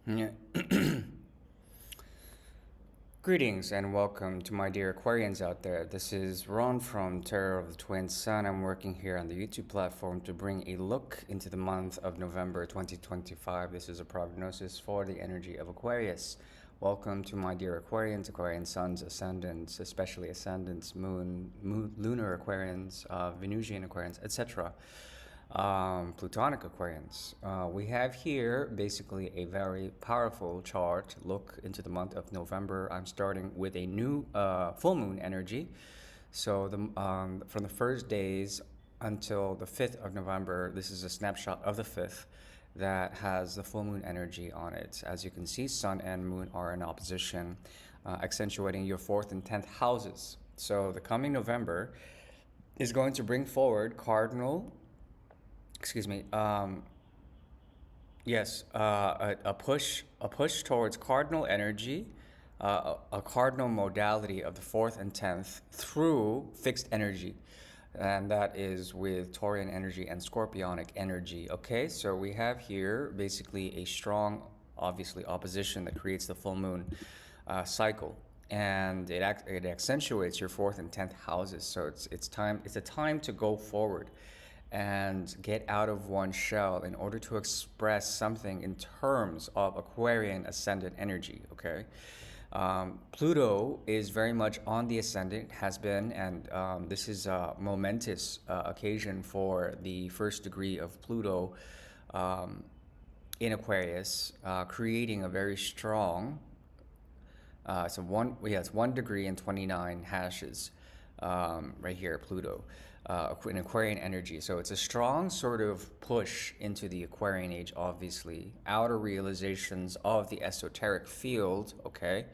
Yeah. Greetings and welcome to my dear Aquarians out there. This is Ron from Terror of the Twin Sun. I'm working here on the YouTube platform to bring a look into the month of November 2025. This is a prognosis for the energy of Aquarius. Welcome to my dear Aquarians, Aquarian Suns, Ascendants, especially Ascendants, Lunar Aquarians, Venusian Aquarians, etc. Plutonic Aquarians. We have here basically a very powerful chart. Look into the month of November. I'm starting with a new full moon energy. So from the first days until the 5th of November, this is a snapshot of the 5th that has the full moon energy on it. As you can see, sun and moon are in opposition, accentuating your 4th and 10th houses. So the coming November is going to bring forward cardinal excuse me yes a push towards cardinal energy, a cardinal modality of the 4th and 10th through fixed energy, and that is with Taurian energy and Scorpionic energy. Okay, so we have here basically a strong, obviously, opposition that creates the full moon cycle, and it accentuates your 4th and 10th houses. So it's a time to go forward and get out of one shell in order to express something in terms of Aquarian ascendant energy. Okay, Pluto is very much on the ascendant, has been, and this is a momentous occasion for the first degree of Pluto in Aquarius, creating a very strong. It's 1 degree and 29 hashes right here, Pluto, in Aquarian energy. So it's a strong sort of push into the Aquarian age, obviously. Outer realizations of the esoteric field, okay?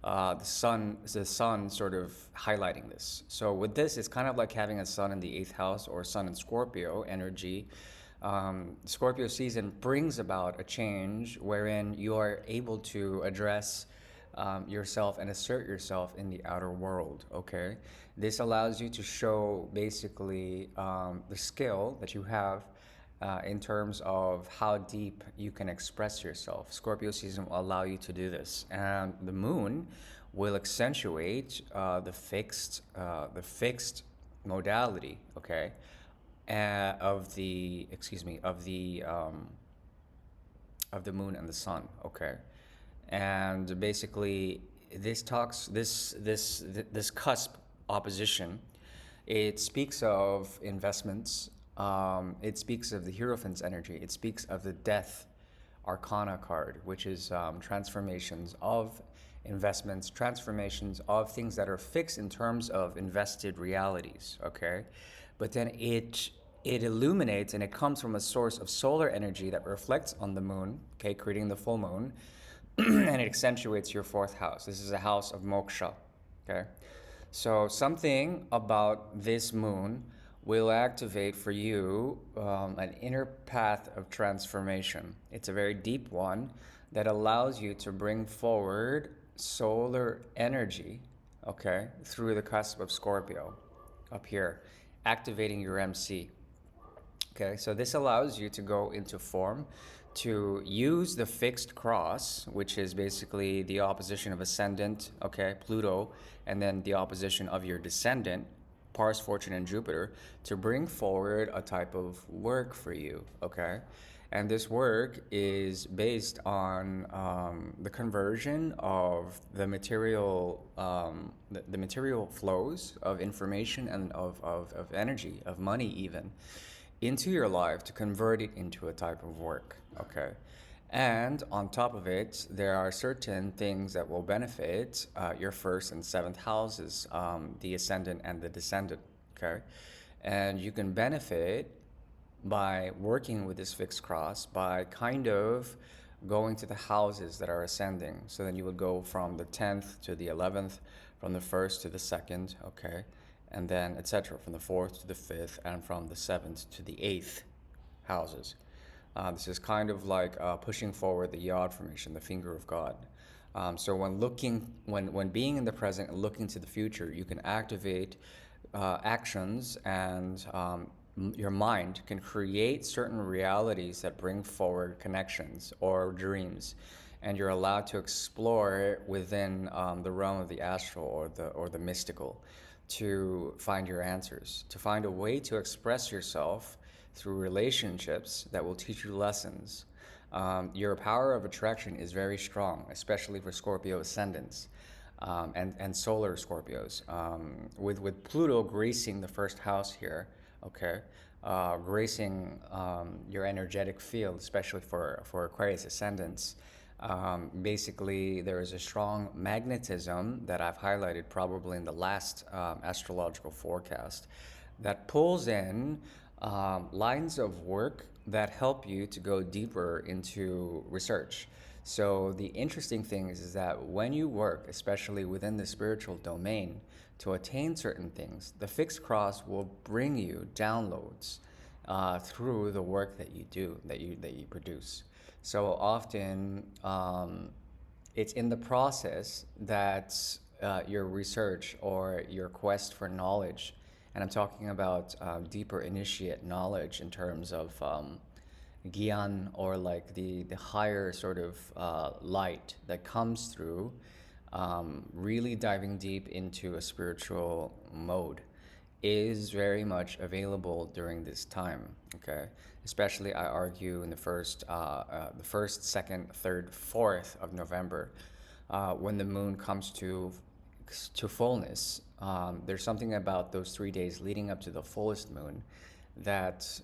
The sun sort of highlighting this. So with this, it's kind of like having a sun in the 8th house or sun in Scorpio energy. Scorpio season brings about a change wherein you are able to address yourself and assert yourself in the outer world. Okay, this allows you to show basically the skill that you have in terms of how deep you can express yourself. Scorpio season will allow you to do this, and the moon will accentuate the fixed modality. Okay, of the moon and the sun. Okay, and basically this cusp opposition, it speaks of investments, it speaks of the Hierophant's energy, it speaks of the death arcana card, which is transformations of investments, transformations of things that are fixed in terms of invested realities. Okay, but then it illuminates, and it comes from a source of solar energy that reflects on the moon, okay, creating the full moon. And it accentuates your 4th house. This is a house of moksha. Okay, so something about this moon will activate for you an inner path of transformation. It's a very deep one that allows you to bring forward solar energy, okay, through the cusp of Scorpio up here, activating your MC. Okay, so this allows you to go into form, to use the fixed cross, which is basically the opposition of ascendant, okay, Pluto, and then the opposition of your descendant, Pars, Fortune, and Jupiter, to bring forward a type of work for you, okay? And this work is based on the conversion of the material, the material flows of information and of energy, of money even, into your life, to convert it into a type of work. Okay, and on top of it, there are certain things that will benefit your 1st and 7th houses, the ascendant and the descendant. Okay, and you can benefit by working with this fixed cross by kind of going to the houses that are ascending. So then you would go from the 10th to the 11th, from the 1st to the 2nd. Okay, and then etc., from the 4th to the 5th, and from the 7th to the 8th houses. This is kind of like pushing forward the Yod formation, the finger of God. So when being in the present and looking to the future, you can activate actions, and your mind can create certain realities that bring forward connections or dreams. and you're allowed to explore within the realm of the astral or the mystical to find your answers, to find a way to express yourself through relationships that will teach you lessons. Your power of attraction is very strong, especially for Scorpio ascendants and solar Scorpios. With Pluto gracing the first house here, okay, gracing your energetic field, especially for Aquarius ascendants. Basically, there is a strong magnetism that I've highlighted probably in the last astrological forecast that pulls in lines of work that help you to go deeper into research. So the interesting thing is that when you work, especially within the spiritual domain, to attain certain things, the fixed cross will bring you downloads through the work that you do, that you produce. So often, it's in the process that your research or your quest for knowledge, and I'm talking about deeper initiate knowledge in terms of gyan, or like the higher sort of light that comes through really diving deep into a spiritual mode, is very much available during this time. Okay, especially I argue in the first, second, third, 4th of November, when the moon comes to fullness. There's something about those 3 days leading up to the fullest moon that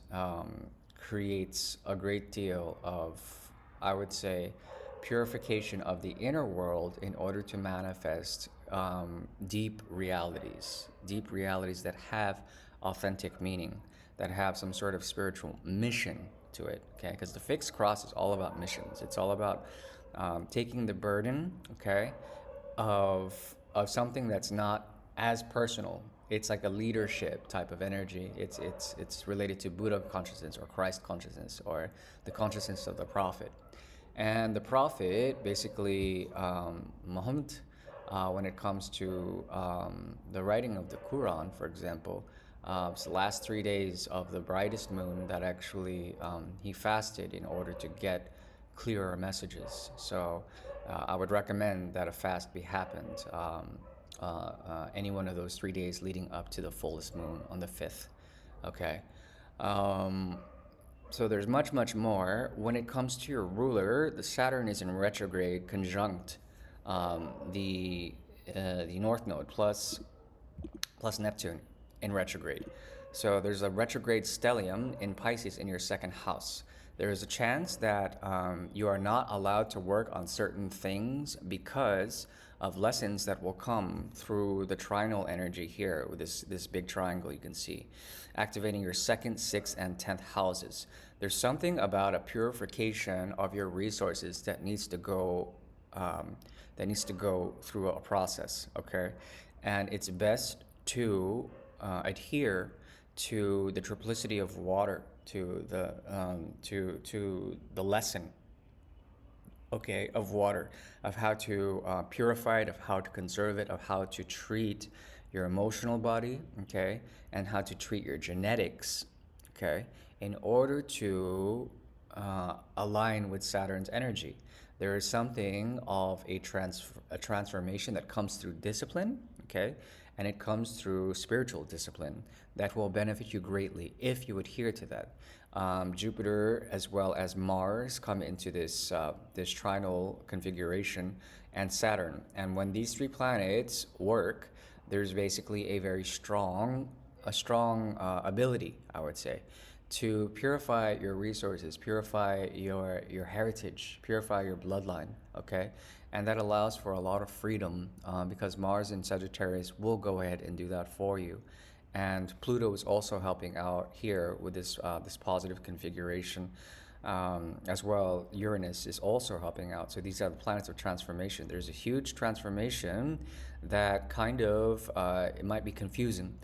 creates a great deal of, I would say, purification of the inner world in order to manifest deep realities that have authentic meaning, that have some sort of spiritual mission to it. Okay, because the fixed cross is all about missions. It's all about taking the burden, okay, of something that's not as personal. It's like a leadership type of energy. It's related to Buddha consciousness or Christ consciousness or the consciousness of the prophet. And the prophet, basically, Muhammad, when it comes to the writing of the Quran, for example, it's the last 3 days of the brightest moon that actually he fasted in order to get clearer messages. So I would recommend that a fast be happened any one of those 3 days leading up to the fullest moon on the 5th. Okay. So there's much more. When it comes to your ruler, the Saturn is in retrograde conjunct the North Node plus Neptune in retrograde. So there's a retrograde stellium in Pisces in your second house. There is a chance that you are not allowed to work on certain things because of lessons that will come through the trinal energy here with this big triangle you can see, activating your 2nd, 6th, and 10th houses. There's something about a purification of your resources that needs to go through a process, okay? And it's best to adhere to the triplicity of water, to the lesson, okay, of water, of how to purify it, of how to conserve it, of how to treat your emotional body, okay, and how to treat your genetics, okay, in order to align with Saturn's energy. There is something of a transformation that comes through discipline, okay, and it comes through spiritual discipline that will benefit you greatly if you adhere to that. Jupiter as well as Mars come into this trinal configuration, and Saturn. And when these 3 planets work, there's basically a very strong ability, I would say, to purify your resources, purify your heritage, purify your bloodline, okay? And that allows for a lot of freedom because Mars in Sagittarius will go ahead and do that for you. And Pluto is also helping out here with this positive configuration. As well, Uranus is also helping out. So these are the planets of transformation. There's a huge transformation that kind of, it might be confusing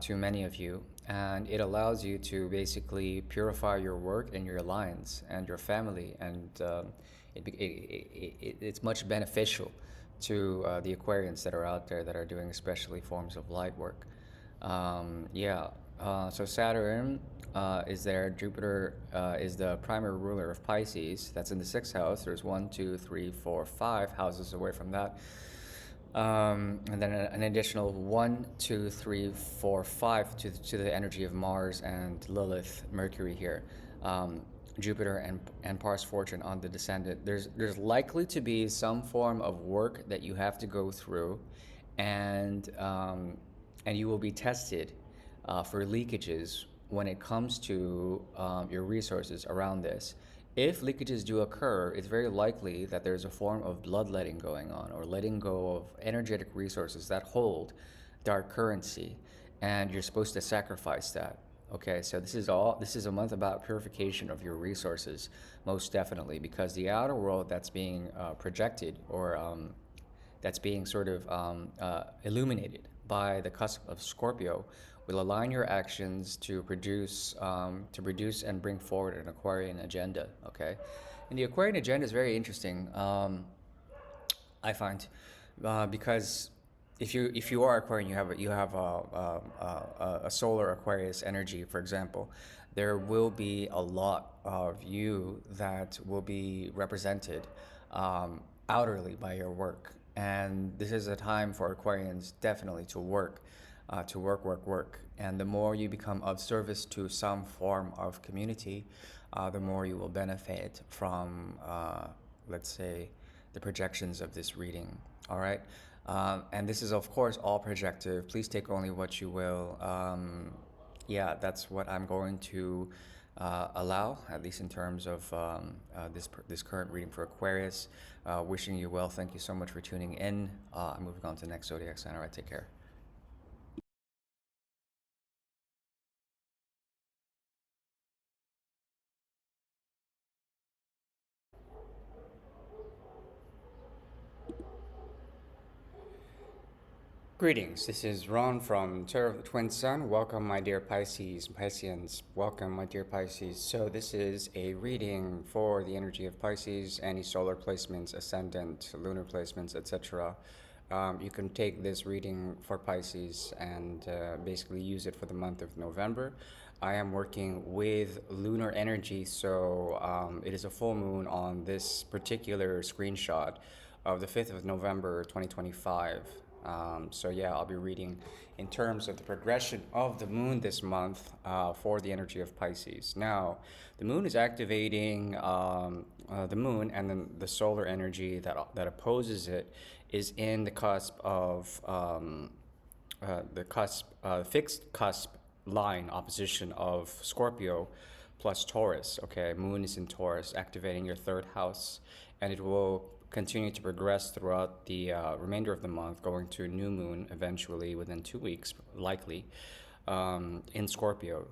to many of you. And it allows you to basically purify your work and your alliance and your family. And it's much beneficial to the Aquarians that are out there that are doing especially forms of light work. So Saturn is there. Jupiter is the primary ruler of Pisces. That's in the sixth house. There's 1, 2, 3, 4, 5 houses away from that. And then an additional 1, 2, 3, 4, 5 to the energy of Mars and Lilith, Mercury here. Jupiter and Pars Fortune on the descendant. There's likely to be some form of work that you have to go through, and you will be tested for leakages when it comes to your resources around this. If leakages do occur, it's very likely that there's a form of bloodletting going on, or letting go of energetic resources that hold dark currency, and you're supposed to sacrifice that. Okay, so this is a month about purification of your resources, most definitely, because the outer world that's being projected, or that's being sort of illuminated by the cusp of Scorpio, will align your actions to produce and bring forward an Aquarian agenda. Okay, and the Aquarian agenda is very interesting. I find, because if you are Aquarian, you have a solar Aquarius energy, for example, there will be a lot of you that will be represented outerly by your work, and this is a time for Aquarians definitely to work. Work. And the more you become of service to some form of community, the more you will benefit from, let's say, the projections of this reading. All right. And this is, of course, all projective. Please take only what you will. Yeah, that's what I'm going to allow, at least in terms of this current reading for Aquarius. Wishing you well. Thank you so much for tuning in. I'm moving on to the next Zodiac sign. All right, take care. Greetings, this is Ron from tarotofthetwinsun. Welcome, my dear Pisceans. Welcome, my dear Pisces. So this is a reading for the energy of Pisces, any solar placements, ascendant, lunar placements, etc. You can take this reading for Pisces and basically use it for the month of November. I am working with lunar energy, so it is a full moon on this particular screenshot of the 5th of November 2025. So yeah, I'll be reading in terms of the progression of the moon this month for the energy of Pisces. Now, the moon is activating the moon, and then the solar energy that opposes it is in the cusp of fixed cusp line opposition of Scorpio plus Taurus. Okay, moon is in Taurus, activating your third house, and it will continue to progress throughout the remainder of the month, going to new moon eventually within 2 weeks, likely, in Scorpio.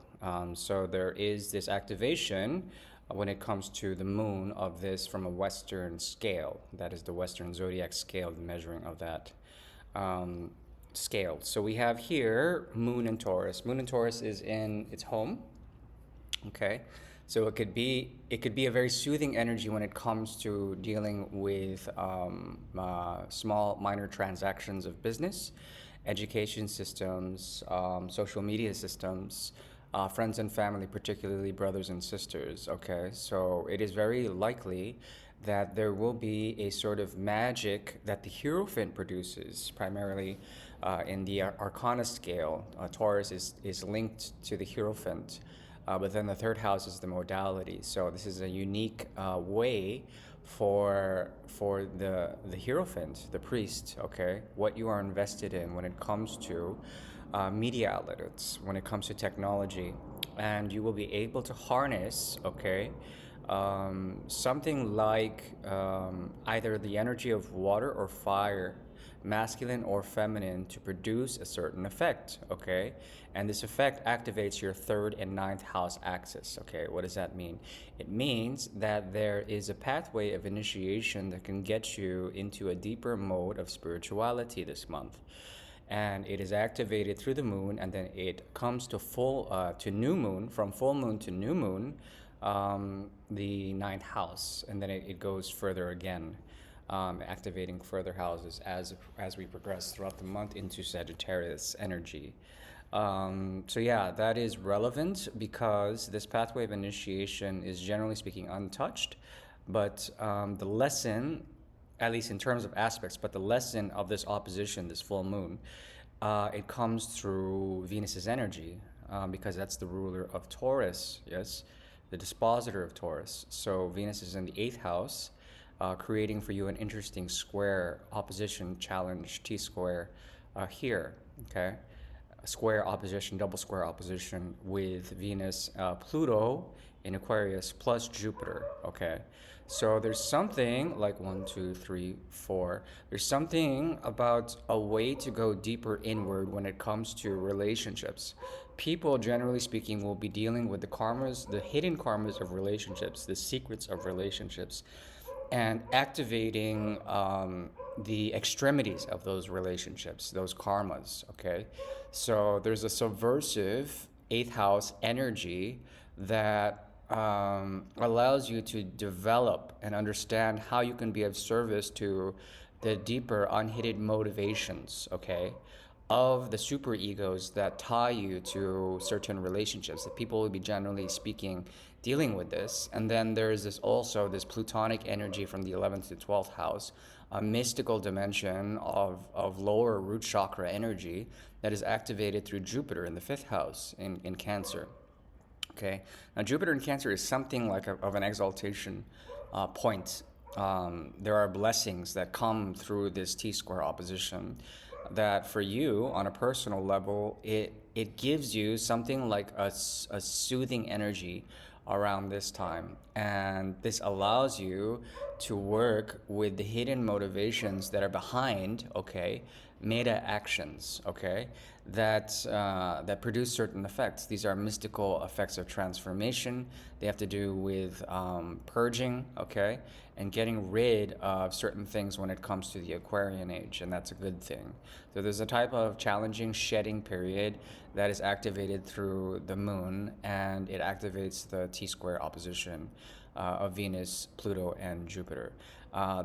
So there is this activation when it comes to the moon of this from a Western scale. That is the Western Zodiac scale, the measuring of that scale. So we have here moon in Taurus. Moon in Taurus is in its home. Okay. So it could be a very soothing energy when it comes to dealing with small, minor transactions of business, education systems, social media systems, friends and family, particularly brothers and sisters. Okay, so it is very likely that there will be a sort of magic that the Hierophant produces, primarily in the Arcana scale. Taurus is linked to the Hierophant. But then the third house is the modality. So this is a unique way for the Hierophant, the priest, okay, what you are invested in when it comes to media outlets, when it comes to technology. And you will be able to harness, okay, something like either the energy of water or fire, masculine or feminine, to produce a certain effect, okay? And this effect activates your third and ninth house axis, okay? What does that mean? It means that there is a pathway of initiation that can get you into a deeper mode of spirituality this month. And it is activated through the moon, and then it comes to to new moon, from full moon to new moon, the ninth house, and then it goes further again. Activating further houses as we progress throughout the month into Sagittarius energy. So yeah, that is relevant because this pathway of initiation is generally speaking untouched, but the lesson, at least in terms of aspects, but the lesson of this opposition, this full moon, it comes through Venus's energy, because that's the ruler of Taurus, yes, the dispositor of Taurus. So Venus is in the 8th house, creating for you an interesting square opposition challenge T-square here, okay? Square opposition, double square opposition with Venus, Pluto in Aquarius plus Jupiter, okay? So there's something like 1, 2, 3, 4. There's something about a way to go deeper inward when it comes to relationships. People, generally speaking, will be dealing with the karmas, the hidden karmas of relationships, the secrets of relationships, and activating the extremities of those relationships, those karmas, okay? So there's a subversive 8th house energy that allows you to develop and understand how you can be of service to the deeper unhidden motivations, okay, of the superegos that tie you to certain relationships. That people will be, generally speaking, dealing with this. And then there's this plutonic energy from the 11th to 12th house, a mystical dimension of lower root chakra energy that is activated through Jupiter in the 5th house in Cancer. Okay, now Jupiter in Cancer is something like of an exaltation point. There are blessings that come through this T-square opposition that for you on a personal level, it gives you something like a soothing energy around this time. And this allows you to work with the hidden motivations that are behind, okay, meta actions, okay, that produce certain effects. These are mystical effects of transformation. They have to do with purging, okay, and getting rid of certain things when it comes to the Aquarian age, and that's a good thing. So there's a type of challenging shedding period that is activated through the moon, and it activates the T-square opposition of Venus, Pluto, and Jupiter.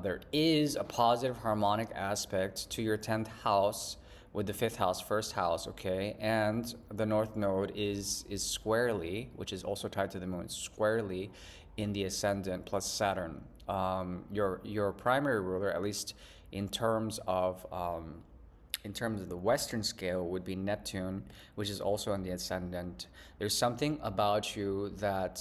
There is a positive harmonic aspect to your 10th house with the 5th house, 1st house, okay? And the North Node is squarely, which is also tied to the moon, squarely in the ascendant plus Saturn. Your primary ruler, at least in terms of the Western scale, would be Neptune, which is also in the ascendant. There's something about you that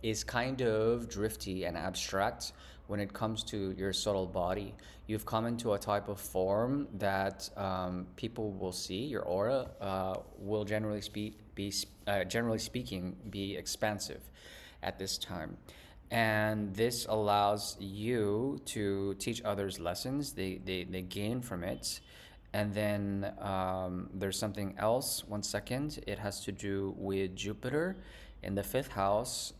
is kind of drifty and abstract when it comes to your subtle body. You've come into a type of form that people will see. Your aura will generally speaking be expansive at this time. And this allows you to teach others lessons. They gain from it. And then there's something else. 1 second. It has to do with Jupiter in the 5th house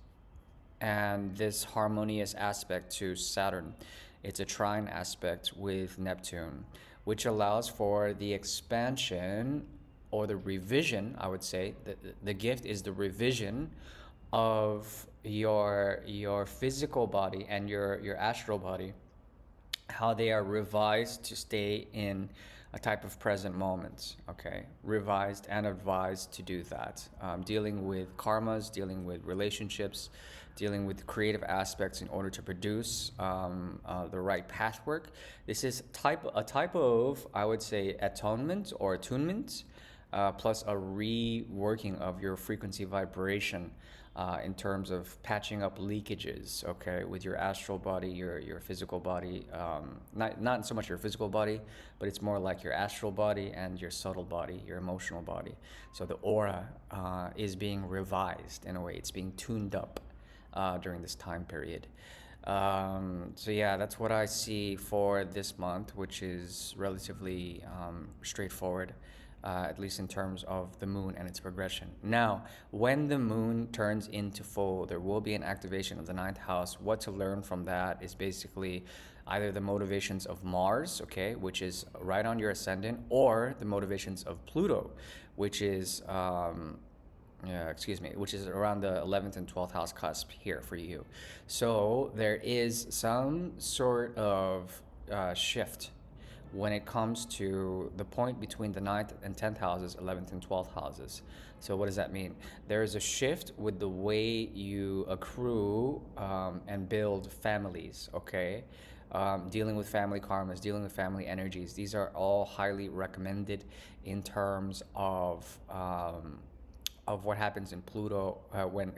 and this harmonious aspect to Saturn. It's a trine aspect with Neptune, which allows for the expansion or the revision, I would say. The gift is the revision of your physical body and your astral body, how they are revised to stay in a type of present moment, okay? Revised and advised to do that. Dealing with karmas, dealing with relationships, dealing with creative aspects in order to produce the right pathwork. This is a type of, I would say, atonement or attunement, plus a reworking of your frequency vibration in terms of patching up leakages, okay, with your astral body, your physical body, not so much your physical body, but it's more like your astral body and your subtle body, your emotional body. So the aura is being revised in a way. It's being tuned up during this time period. So yeah, that's what I see for this month, which is relatively straightforward. At least in terms of the moon and its progression. Now, when the moon turns into full, there will be an activation of the 9th house. What to learn from that is basically either the motivations of Mars, okay, which is right on your ascendant, or the motivations of Pluto, which is which is around the 11th and 12th house cusp here for you. So there is some sort of shift when it comes to the point between the 9th and 10th houses, 11th and 12th houses. So what does that mean? There is a shift with the way you accrue and build families, okay? Dealing with family karmas, dealing with family energies. These are all highly recommended in terms of what happens in Pluto when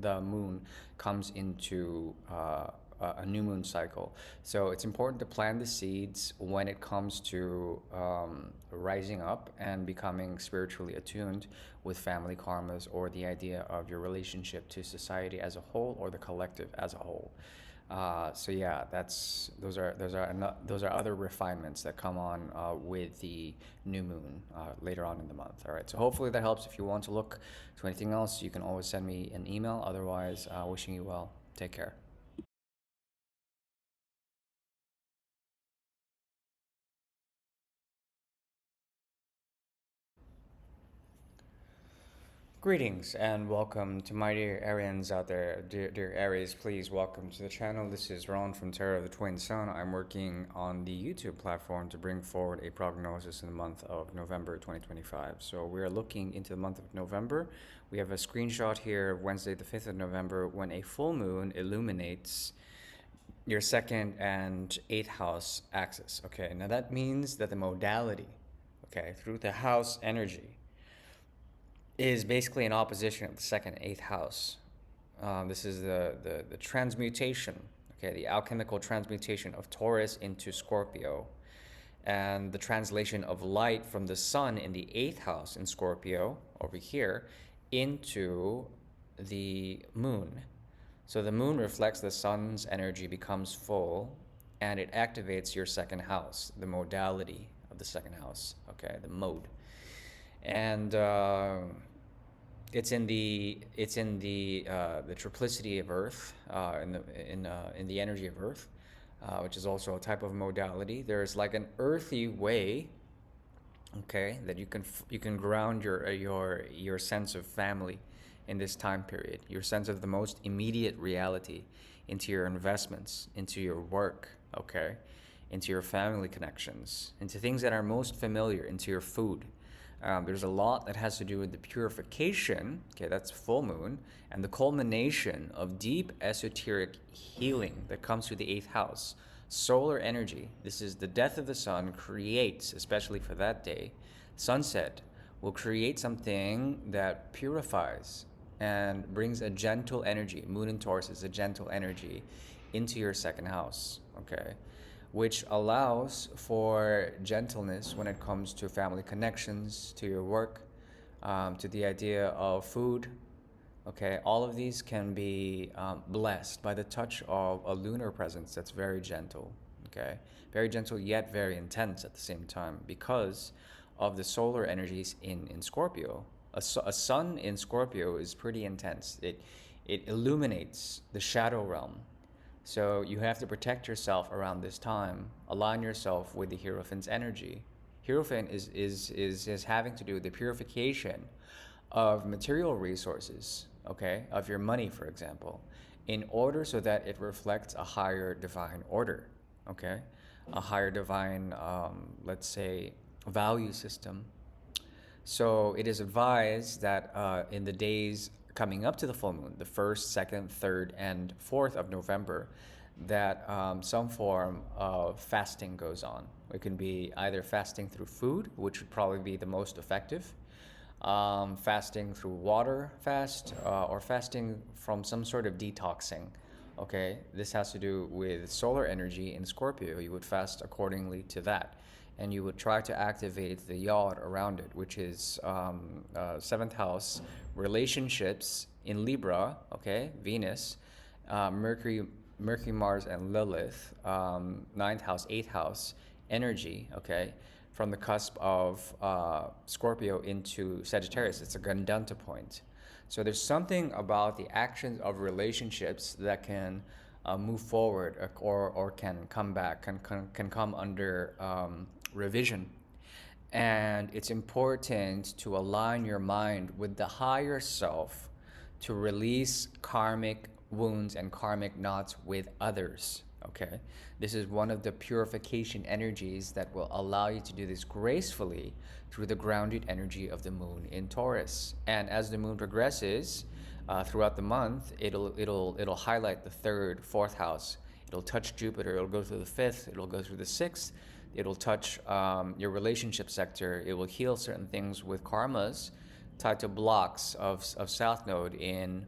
the moon comes into a new moon cycle. So it's important to plant the seeds when it comes to rising up and becoming spiritually attuned with family karmas, or the idea of your relationship to society as a whole, or the collective as a whole. So yeah, those are other refinements that come on with the new moon later on in the month. All right, so hopefully that helps. If you want to look to anything else, you can always send me an email. Otherwise, wishing you well. Take care. Greetings and welcome to my dear Arians out there. Dear Aries, please welcome to the channel. This is Ron from Tarot of the Twin Sun. I'm working on the YouTube platform to bring forward a prognosis in the month of November 2025. So we are looking into the month of November. We have a screenshot here of Wednesday the 5th of November, when a full moon illuminates your 2nd and 8th house axis. Okay, now that means that the modality, okay, through the house energy, is basically an opposition of the 2nd and 8th house. This is the transmutation, okay, the alchemical transmutation of Taurus into Scorpio, and the translation of light from the sun in the 8th house in Scorpio over here into the moon. So the moon reflects the sun's energy, becomes full, and it activates your 2nd house, the modality of the 2nd house, okay, the mode. And it's in the triplicity of Earth, in the energy of Earth, which is also a type of modality. There's like an earthy way, okay, that you can ground your sense of family in this time period, your sense of the most immediate reality, into your investments, into your work, okay, into your family connections, into things that are most familiar, into your food. There's a lot that has to do with the purification, okay, that's full moon, and the culmination of deep esoteric healing that comes through the 8th house. Solar energy, this is the death of the sun, creates, especially for that day, sunset will create something that purifies and brings a gentle energy. Moon in Taurus is a gentle energy into your 2nd house, okay, which allows for gentleness when it comes to family connections, to your work, to the idea of food. Okay, all of these can be blessed by the touch of a lunar presence that's very gentle. Okay, very gentle yet very intense at the same time, because of the solar energies in Scorpio. A sun in Scorpio is pretty intense. It illuminates the shadow realm. So you have to protect yourself around this time. Align yourself with the Hierophant's energy. Hierophant is having to do with the purification of material resources, okay, of your money, for example, in order so that it reflects a higher divine order, okay, a higher divine, let's say, value system. So it is advised that in the days coming up to the full moon, the 1st, 2nd, 3rd, and 4th of November, that some form of fasting goes on. It can be either fasting through food, which would probably be the most effective, fasting through water fast, or fasting from some sort of detoxing. Okay, this has to do with solar energy in Scorpio. You would fast accordingly to that, and you would try to activate the yod around it, which is 7th house, relationships in Libra, okay, Venus, Mercury, Mars, and Lilith, 9th house, 8th house energy, okay, from the cusp of Scorpio into Sagittarius. It's a Gandanta point. So there's something about the actions of relationships that can move forward, or can come back, can come under revision. And it's important to align your mind with the higher self to release karmic wounds and karmic knots with others, Okay, this is one of the purification energies that will allow you to do this gracefully through the grounded energy of the moon in Taurus. And as the moon progresses throughout the month, it'll highlight the third, fourth house. It'll touch Jupiter. It'll go through the fifth. It'll go through the sixth. It'll touch your relationship sector. It will heal certain things with karmas tied to blocks of South Node in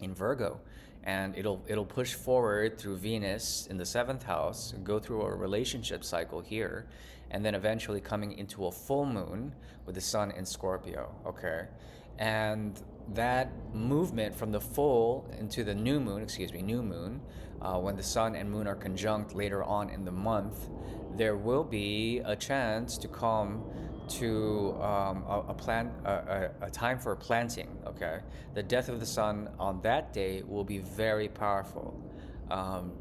Virgo, and it'll push forward through Venus in the seventh house, go through a relationship cycle here, and then eventually coming into a full moon with the sun in Scorpio. Okay, and that movement from the full into the new moon, when the sun and moon are conjunct later on in the month, there will be a chance to come to a time for planting. Okay, the death of the sun on that day will be very powerful,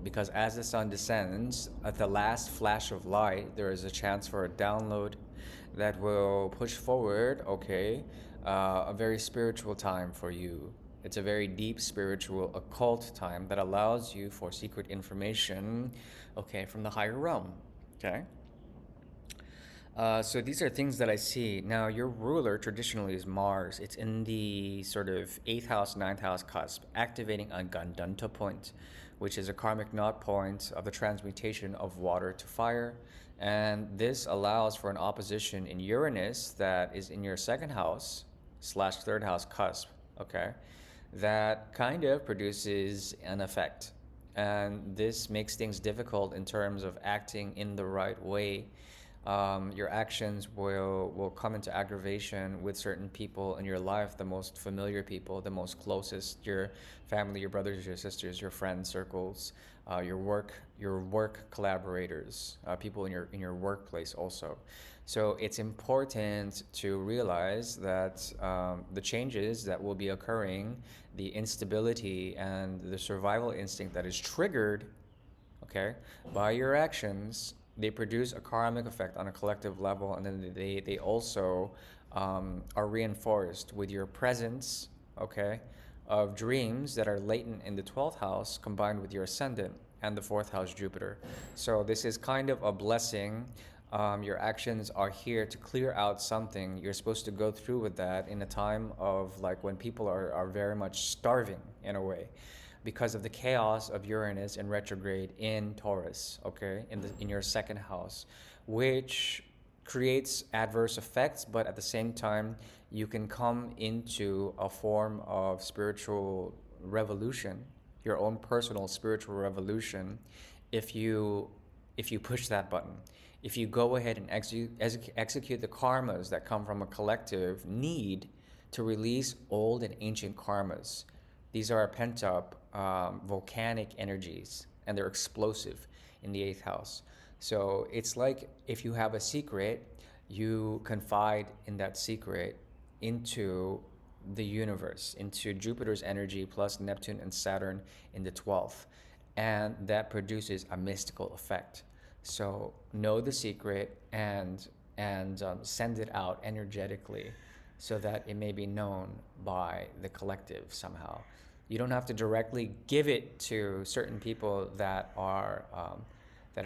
because as the sun descends at the last flash of light, there is a chance for a download that will push forward. Okay, a very spiritual time for you. It's a very deep spiritual occult time that allows you for secret information, okay, from the higher realm. Okay. So these are things that I see. Now, your ruler traditionally is Mars. It's in the sort of 8th house, 9th house cusp, activating a Gandanta point, which is a karmic knot point of the transmutation of water to fire. And this allows for an opposition in Uranus that is in your 2nd house slash 3rd house cusp, okay? That kind of produces an effect. And this makes things difficult in terms of acting in the right way. Your actions will come into aggravation with certain people in your life, the most familiar people, the most closest, your family, your brothers, your sisters, your friend circles, your work collaborators, people in your workplace also. So it's important to realize that the changes that will be occurring, the instability and the survival instinct that is triggered, okay, by your actions, they produce a karmic effect on a collective level, and then they also are reinforced with your presence, okay, of dreams that are latent in the 12th house combined with your ascendant and the 4th house Jupiter. So this is kind of a blessing. Your actions are here to clear out something. You're supposed to go through with that in a time of like when people are very much starving in a way, because of the chaos of Uranus in retrograde in Taurus, okay, in your 2nd house, which creates adverse effects, but at the same time, you can come into a form of spiritual revolution, your own personal spiritual revolution, if you push that button. If you go ahead and execute the karmas that come from a collective need to release old and ancient karmas. These are pent up volcanic energies, and they're explosive in the 8th house. So it's like if you have a secret, you confide in that secret into the universe, into Jupiter's energy plus Neptune and Saturn in the 12th. And that produces a mystical effect. So know the secret and send it out energetically so that it may be known by the collective somehow. You don't have to directly give it to certain people that are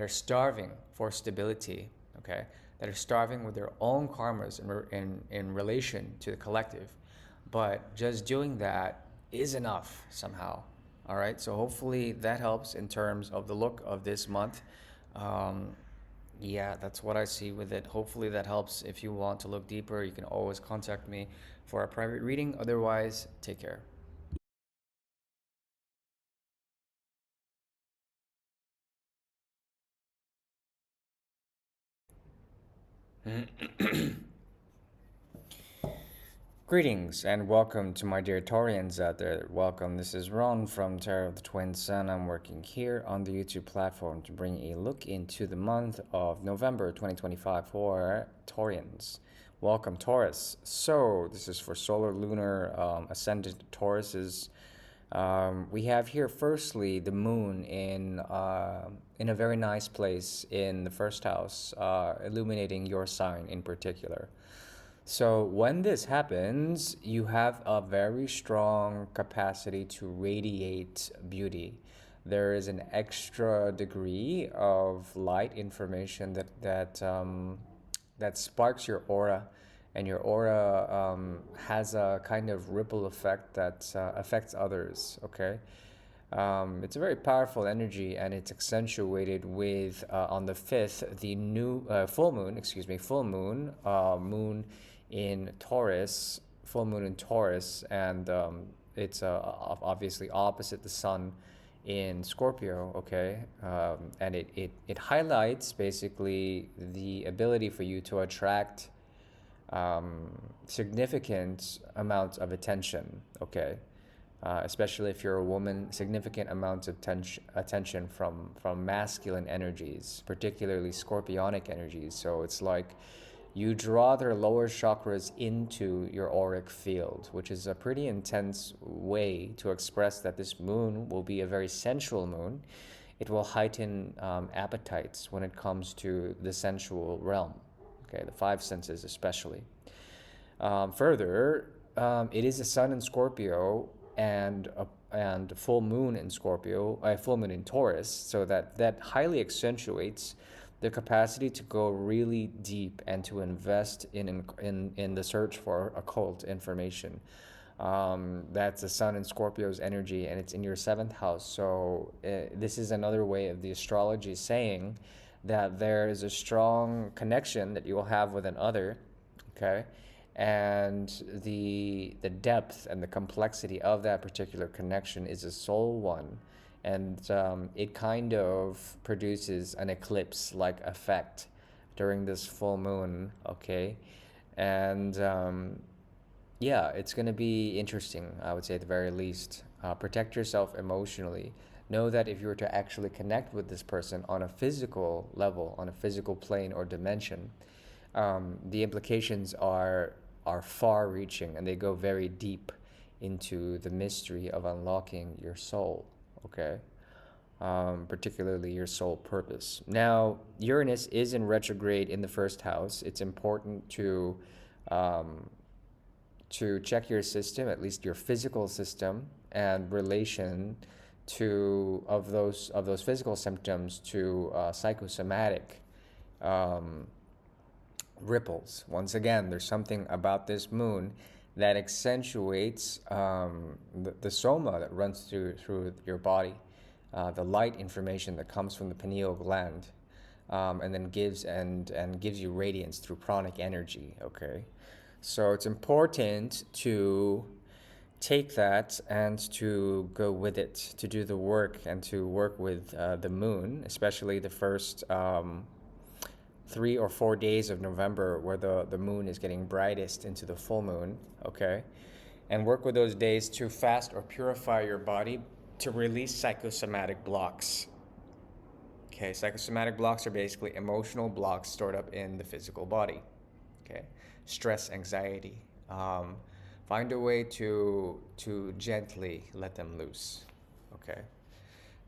starving for stability, okay? That are starving with their own karmas in relation to the collective. But just doing that is enough somehow, all right? So hopefully that helps in terms of the look of this month. Yeah, that's what I see with it. Hopefully that helps. If you want to look deeper, you can always contact me for a private reading. Otherwise, take care. Greetings and welcome to my dear Taurians out there. Welcome. This is Ron from Tarot of the Twin Sun. I'm working here on the YouTube platform to bring a look into the month of November 2025 for Taurians. Welcome, Taurus. So this is for solar, lunar, ascendant Tauruses. We have here firstly the moon in a very nice place in the 1st house, illuminating your sign in particular. So when this happens, you have a very strong capacity to radiate beauty. there is an extra degree of light information that sparks your aura, and your aura has a kind of ripple effect that affects others. Okay, it's a very powerful energy, and it's accentuated with on the 5th the new full moon. Full moon, moon in Taurus, full moon in Taurus, and it's obviously opposite the sun in Scorpio. Okay, and it highlights basically the ability for you to attract significant amounts of attention. Okay, especially if you're a woman, significant amounts of attention from masculine energies, particularly scorpionic energies. So it's like you draw their lower chakras into your auric field, which is a pretty intense way to express that this moon will be a very sensual moon. It will heighten appetites when it comes to the sensual realm, okay, the five senses especially. Further, it is a sun in Scorpio and full moon in Scorpio, full moon in Taurus, so that highly accentuates the capacity to go really deep and to invest in the search for occult information. That's the sun in Scorpio's energy, and it's in your 7th house. So this is another way of the astrology saying that there is a strong connection that you will have with another, okay? And the depth and the complexity of that particular connection is a soul one. And it kind of produces an eclipse-like effect during this full moon, okay? And yeah, it's going to be interesting, I would say, at the very least. Protect yourself emotionally. Know that if you were to actually connect with this person on a physical level, on a physical plane or dimension, the implications are far-reaching, and they go very deep into the mystery of unlocking your soul, okay? Particularly your soul purpose. Now, Uranus is in retrograde in the 1st house. It's important to check your system, at least your physical system, and relation to of those physical symptoms to psychosomatic ripples. Once again, there's something about this moon that accentuates the soma that runs through your body, the light information that comes from the pineal gland, and then gives you radiance through pranic energy. Okay, so it's important to take that and to go with it, to do the work and to work with the moon, especially the first 3 or 4 days of November, where the moon is getting brightest into the full moon, okay? And work with those days to fast or purify your body to release psychosomatic blocks. Okay, psychosomatic blocks are basically emotional blocks stored up in the physical body. Okay, stress, anxiety. Find a way to gently let them loose. Okay.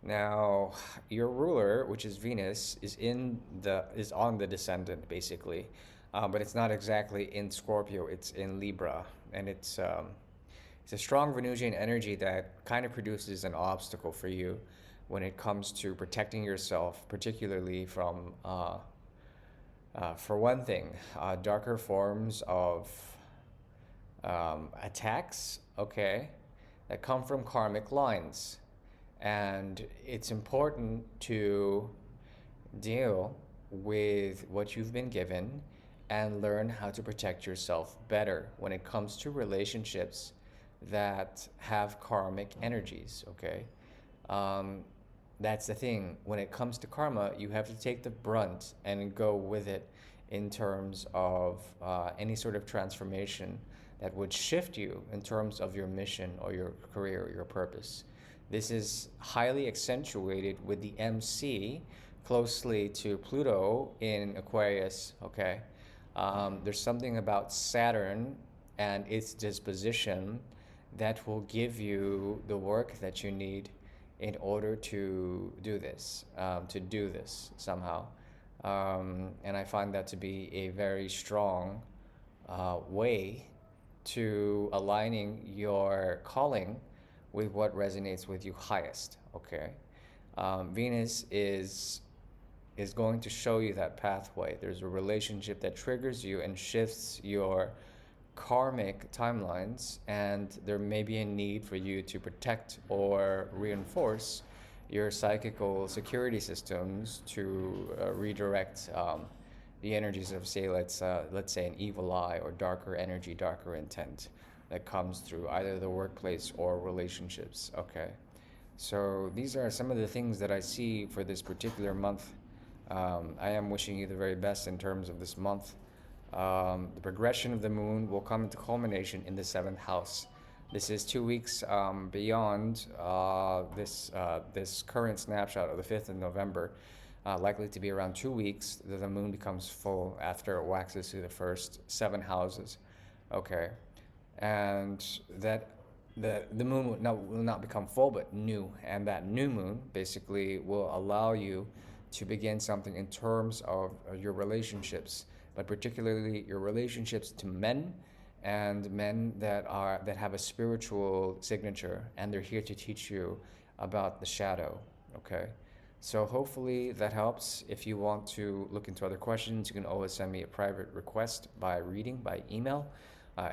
Now, your ruler, which is Venus, is on the descendant basically, but it's not exactly in Scorpio. It's in Libra, and it's a strong Venusian energy that kind of produces an obstacle for you when it comes to protecting yourself, particularly from, for one thing, darker forms of attacks. Okay, that come from karmic lines. And it's important to deal with what you've been given and learn how to protect yourself better when it comes to relationships that have karmic energies, okay? That's the thing. When it comes to karma, you have to take the brunt and go with it in terms of any sort of transformation that would shift you in terms of your mission or your career or your purpose. This is highly accentuated with the MC closely to Pluto in Aquarius, okay? There's something about Saturn and its disposition that will give you the work that you need in order to do this somehow. And I find that to be a very strong way to aligning your calling with what resonates with you highest, okay? Venus is going to show you that pathway. There's a relationship that triggers you and shifts your karmic timelines, and there may be a need for you to protect or reinforce your psychical security systems to redirect the energies of, say, let's say an evil eye or darker energy, darker intent that comes through either the workplace or relationships. Okay, so these are some of the things that I see for this particular month. I am wishing you the very best in terms of this month. The progression of the moon will come into culmination in the seventh house. This is 2 weeks beyond this current snapshot of the 5th of November. Likely to be around 2 weeks that the moon becomes full after it waxes through the first 7 houses. Okay, and that the moon will not become full but new, and that new moon basically will allow you to begin something in terms of your relationships, but particularly your relationships to men, and men that have a spiritual signature, and they're here to teach you about the shadow. Okay, so hopefully that helps. If you want to look into other questions, you can always send me a private request by email.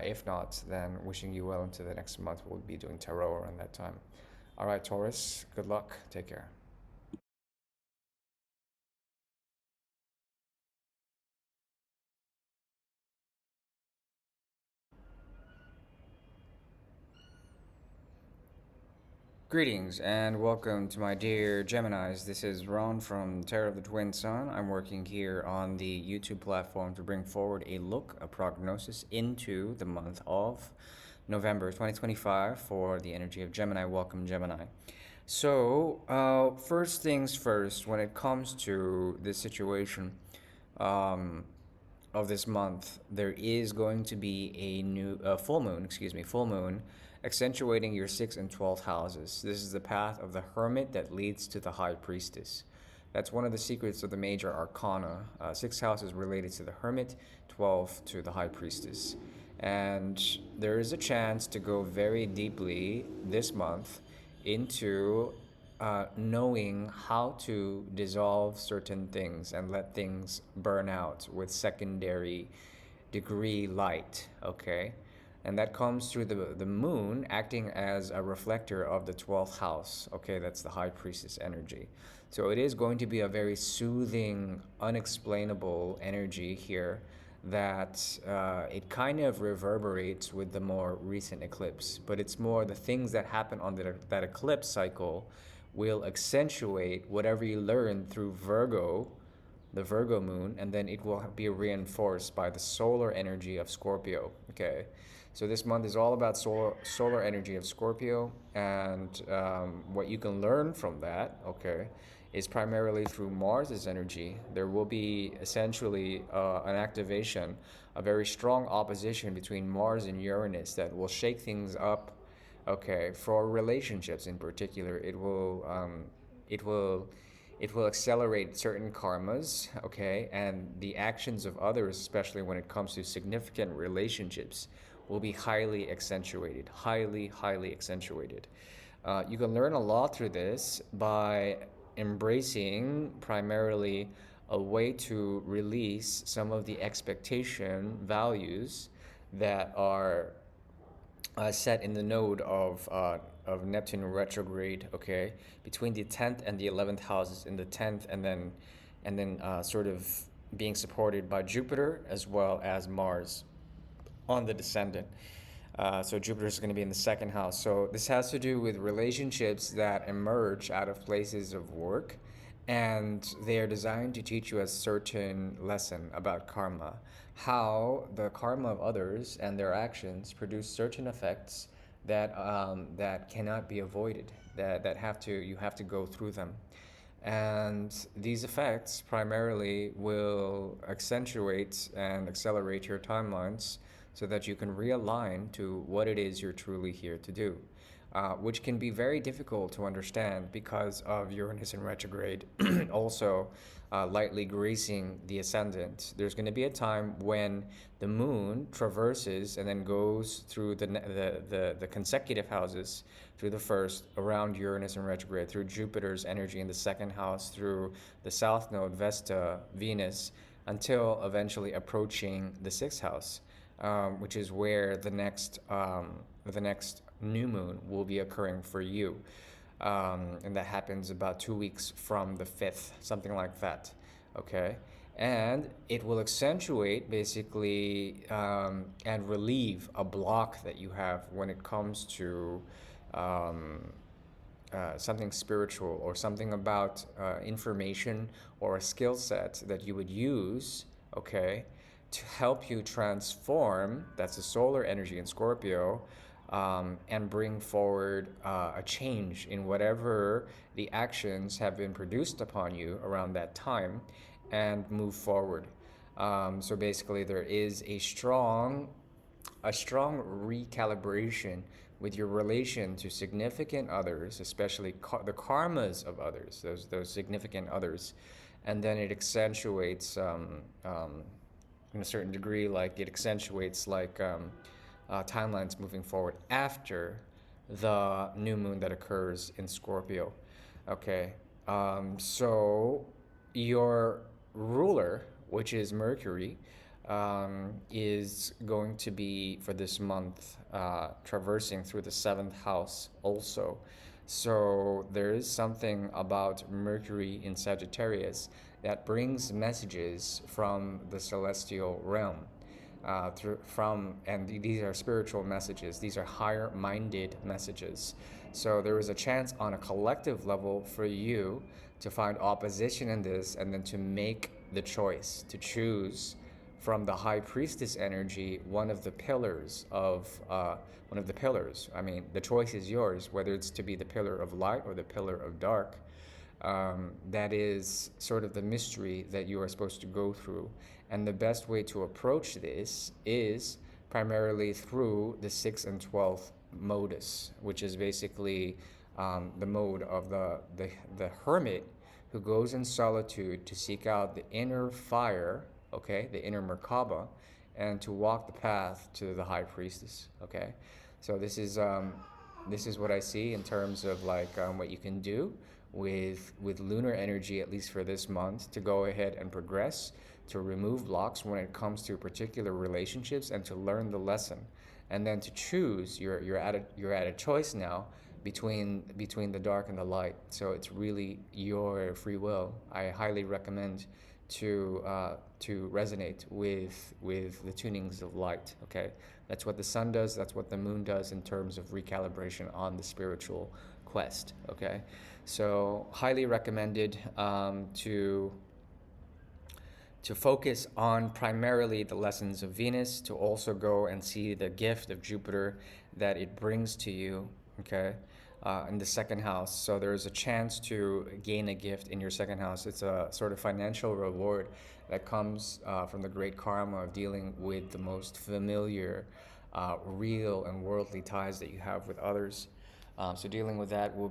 If not, then wishing you well into the next month. We'll be doing tarot around that time. All right, Taurus, good luck. Take care. Greetings and welcome to my dear Geminis. This is Ron from tarotofthetwinsun. I'm working here on the YouTube platform to bring forward a prognosis into the month of November 2025 for the energy of Gemini. Welcome, Gemini. So, first things first, when it comes to this situation of this month, there is going to be a full moon, accentuating your 6th and 12th houses. This is the path of the hermit that leads to the high priestess. That's one of the secrets of the major arcana. 6th house is related to the hermit, 12 to the high priestess. And there is a chance to go very deeply this month into knowing how to dissolve certain things and let things burn out with secondary degree light, okay? And that comes through the moon acting as a reflector of the 12th house. Okay, that's the high priestess energy. So it is going to be a very soothing, unexplainable energy here that it kind of reverberates with the more recent eclipse. But it's more the things that happen on that eclipse cycle will accentuate whatever you learn through Virgo, the Virgo moon, and then it will be reinforced by the solar energy of Scorpio. Okay, so this month is all about solar energy of Scorpio, and what you can learn from that, okay, is primarily through Mars's energy. There will be essentially an activation, a very strong opposition between Mars and Uranus that will shake things up. Okay, for relationships in particular, it will accelerate certain karmas, okay, and the actions of others, especially when it comes to significant relationships, will be highly accentuated, highly accentuated. You can learn a lot through this by embracing primarily a way to release some of the expectation values that are set in the node of Neptune retrograde, okay, between the 10th and the 11th houses in the 10th, and then sort of being supported by Jupiter as well as Mars on the descendant. So Jupiter is going to be in the 2nd house. So this has to do with relationships that emerge out of places of work, and they are designed to teach you a certain lesson about karma, how the karma of others and their actions produce certain effects that cannot be avoided, you have to go through them. And these effects primarily will accentuate and accelerate your timelines so that you can realign to what it is you're truly here to do. which can be very difficult to understand because of Uranus in retrograde, also lightly gracing the ascendant. There's going to be a time when the moon traverses and then goes through the consecutive houses, through the first, around Uranus in retrograde, through Jupiter's energy in the second house, through the south node, Vesta, Venus, until eventually approaching the sixth house, which is where the next new moon will be occurring for you. And that happens about 2 weeks from the 5th, something like that. Okay? And it will accentuate basically and relieve a block that you have when it comes to something spiritual or something about information or a skill set that you would use, okay, to help you transform, that's the solar energy in Scorpio, and bring forward a change in whatever the actions have been produced upon you around that time and move forward. So basically there is a strong recalibration with your relation to significant others, especially the karmas of others, those significant others, and then it accentuates in a certain degree, like it accentuates like timelines moving forward after the new moon that occurs in Scorpio. Okay, so your ruler, which is Mercury, is going to be for this month traversing through the seventh house also. So there is something about Mercury in Sagittarius that brings messages from the celestial realm. And these are spiritual messages. These are higher-minded messages. So there is a chance on a collective level for you to find opposition in this, and then to make the choice to choose from the high priestess energy one of the pillars. I mean, the choice is yours, whether it's to be the pillar of light or the pillar of dark. That is sort of the mystery that you are supposed to go through. And the best way to approach this is primarily through the 6th and 12th modus, which is basically the mode of the hermit who goes in solitude to seek out the inner fire, okay, the inner Merkaba, and to walk the path to the high priestess, okay? So this is what I see in terms of like what you can do with lunar energy, at least for this month, to go ahead and progress, to remove blocks when it comes to particular relationships, and to learn the lesson, and then to choose. You're at a choice now between the dark and the light. So it's really your free will. I highly recommend to resonate with the tunings of light. Okay, that's what the sun does. That's what the moon does in terms of recalibration on the spiritual quest. Okay, so highly recommended to focus on primarily the lessons of Venus, to also go and see the gift of Jupiter that it brings to you, okay, in the second house. So there's a chance to gain a gift in your second house. It's a sort of financial reward that comes from the great karma of dealing with the most familiar, real and worldly ties that you have with others. So dealing with that, or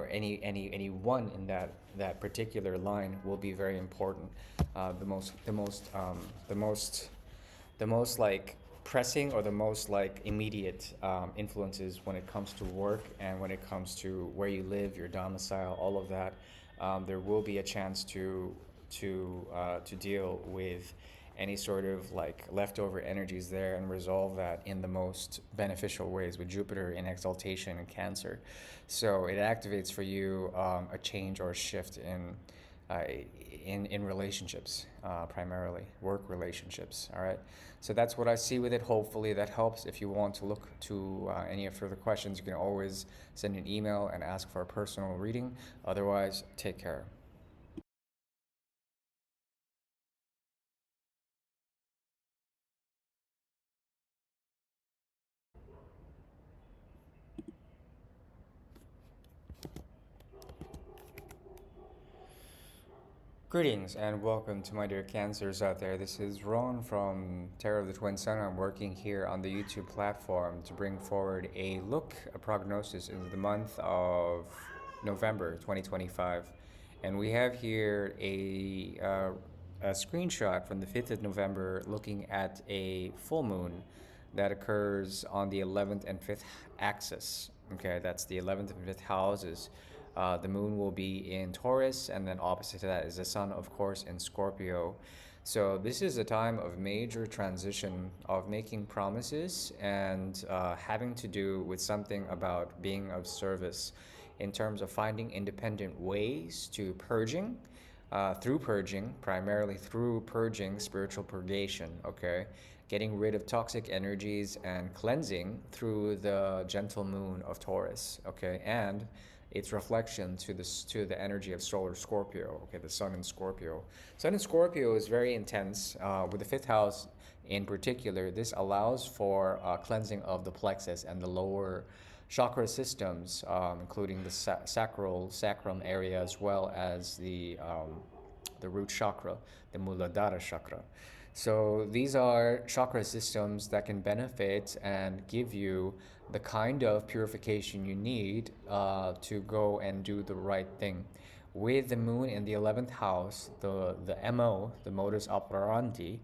anyone in that particular line will be very important. The most like pressing, or the most like immediate influences when it comes to work and when it comes to where you live, your domicile, all of that. There will be a chance to deal with any sort of like leftover energies there and resolve that in the most beneficial ways, with Jupiter in exaltation and Cancer. So it activates for you a change or a shift in relationships, primarily work relationships. All right, so that's what I see with it. Hopefully that helps. If you want to look to any further questions, you can always send an email and ask for a personal reading. Otherwise, take care. Greetings and welcome to my dear Cancers out there. This is Ron from Tarot of the Twin Sun. I'm working here on the YouTube platform to bring forward a prognosis into the month of November 2025. And we have here a screenshot from the 5th of November looking at a full moon that occurs on the 11th and 5th axis. Okay, that's the 11th and 5th houses. The moon will be in Taurus, and then opposite to that is the sun, of course, in Scorpio. So this is a time of major transition, of making promises and having to do with something about being of service in terms of finding independent ways to purging, primarily through purging, spiritual purgation, okay? Getting rid of toxic energies and cleansing through the gentle moon of Taurus, okay? And its reflection to the energy of solar Scorpio, okay, the sun in Scorpio. Sun in Scorpio is very intense. With the fifth house in particular, this allows for cleansing of the plexus and the lower chakra systems, including the sacrum area, as well as the root chakra, the Muladhara chakra. So these are chakra systems that can benefit and give you the kind of purification you need to go and do the right thing. With the moon in the 11th house, the MO, the modus operandi,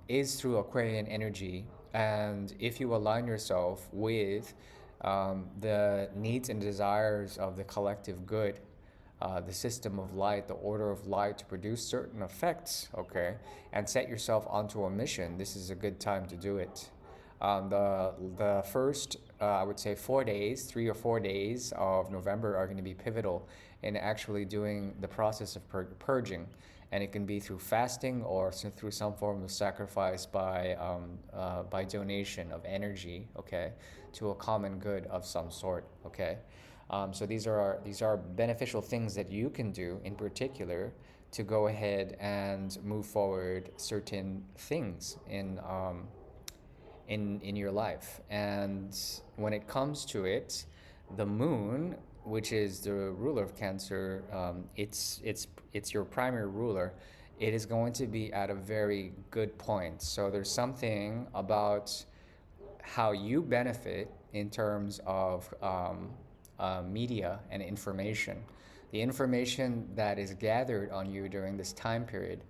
is through Aquarian energy. And if you align yourself with the needs and desires of the collective good, the system of light, the order of light to produce certain effects, okay, and set yourself onto a mission, this is a good time to do it. The first, I would say 4 days, 3 or 4 days of November are going to be pivotal in actually doing the process of purging. And it can be through fasting or through some form of sacrifice by donation of energy, okay, to a common good of some sort, okay. So these are beneficial things that you can do in particular to go ahead and move forward certain things in your life. And when it comes to it, the moon, which is the ruler of Cancer, it's your primary ruler. It is going to be at a very good point. So there's something about how you benefit in terms of media and information. The information that is gathered on you during this time period,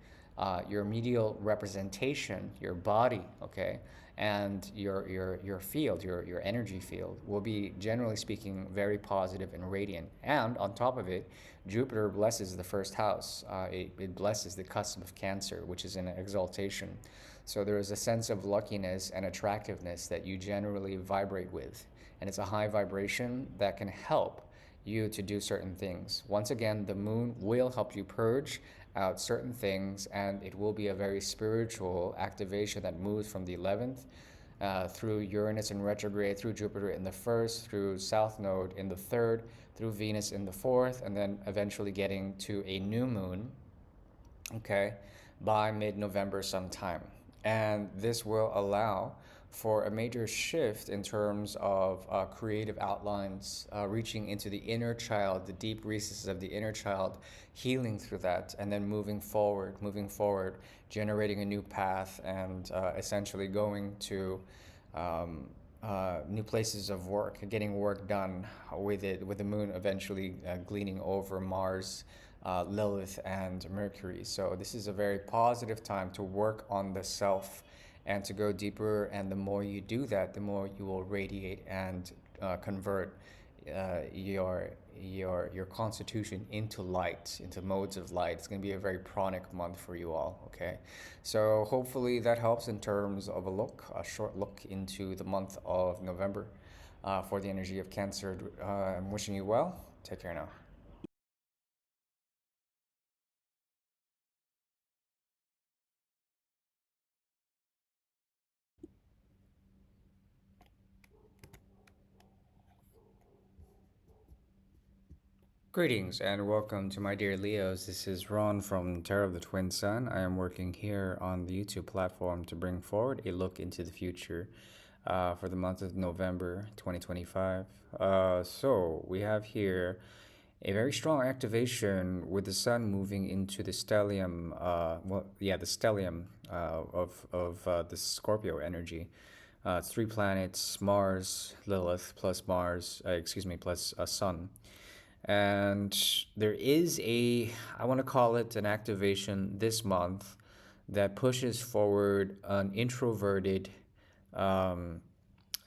your medial representation, your body, okay, and your field, your energy field will be, generally speaking, very positive and radiant. And on top of it, Jupiter blesses the first house. It blesses the cusp of Cancer, which is an exaltation. So there is a sense of luckiness and attractiveness that you generally vibrate with. And it's a high vibration that can help you to do certain things. Once again, the moon will help you purge out certain things, and it will be a very spiritual activation that moves from the 11th through Uranus in retrograde, through Jupiter in the 1st, through South Node in the 3rd, through Venus in the 4th, and then eventually getting to a new moon, okay, by mid-November sometime. And this will allow for a major shift in terms of creative outlines, reaching into the inner child, the deep recesses of the inner child, healing through that, and then moving forward, generating a new path, and essentially going to new places of work, getting work done with the moon eventually gleaning over Mars, Lilith, and Mercury. So this is a very positive time to work on the self and to go deeper, and the more you do that, the more you will radiate and convert your constitution into light, into modes of light. It's going to be a very pranic month for you all, okay? So hopefully that helps in terms of a short look into the month of November for the energy of Cancer. I'm wishing you well. Take care now. Greetings and welcome to my dear Leos. This is Ron from Tarot of the Twin Sun. I am working here on the YouTube platform to bring forward a look into the future for the month of November 2025. So we have here A very strong activation with the sun moving into the stellium, the stellium of the Scorpio energy. It's three planets: Mars, Lilith, plus plus a Sun. And there is I want to call it an activation this month that pushes forward an introverted um,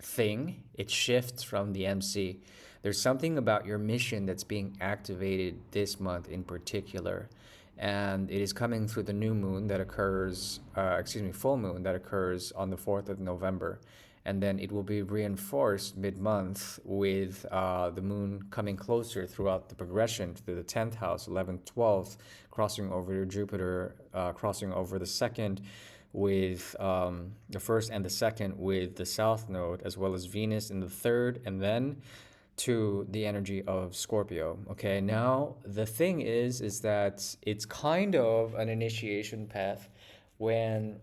thing. It shifts from the MC. There's something about your mission that's being activated this month in particular. And it is coming through the new moon that occurs, full moon that occurs on the 4th of November. And then it will be reinforced mid-month with the moon coming closer throughout the progression to the 10th house, 11th, 12th, crossing over to Jupiter, crossing over the second with the first and the second with the south node, as well as Venus in the third, and then to the energy of Scorpio. Okay, now the thing is that it's kind of an initiation path when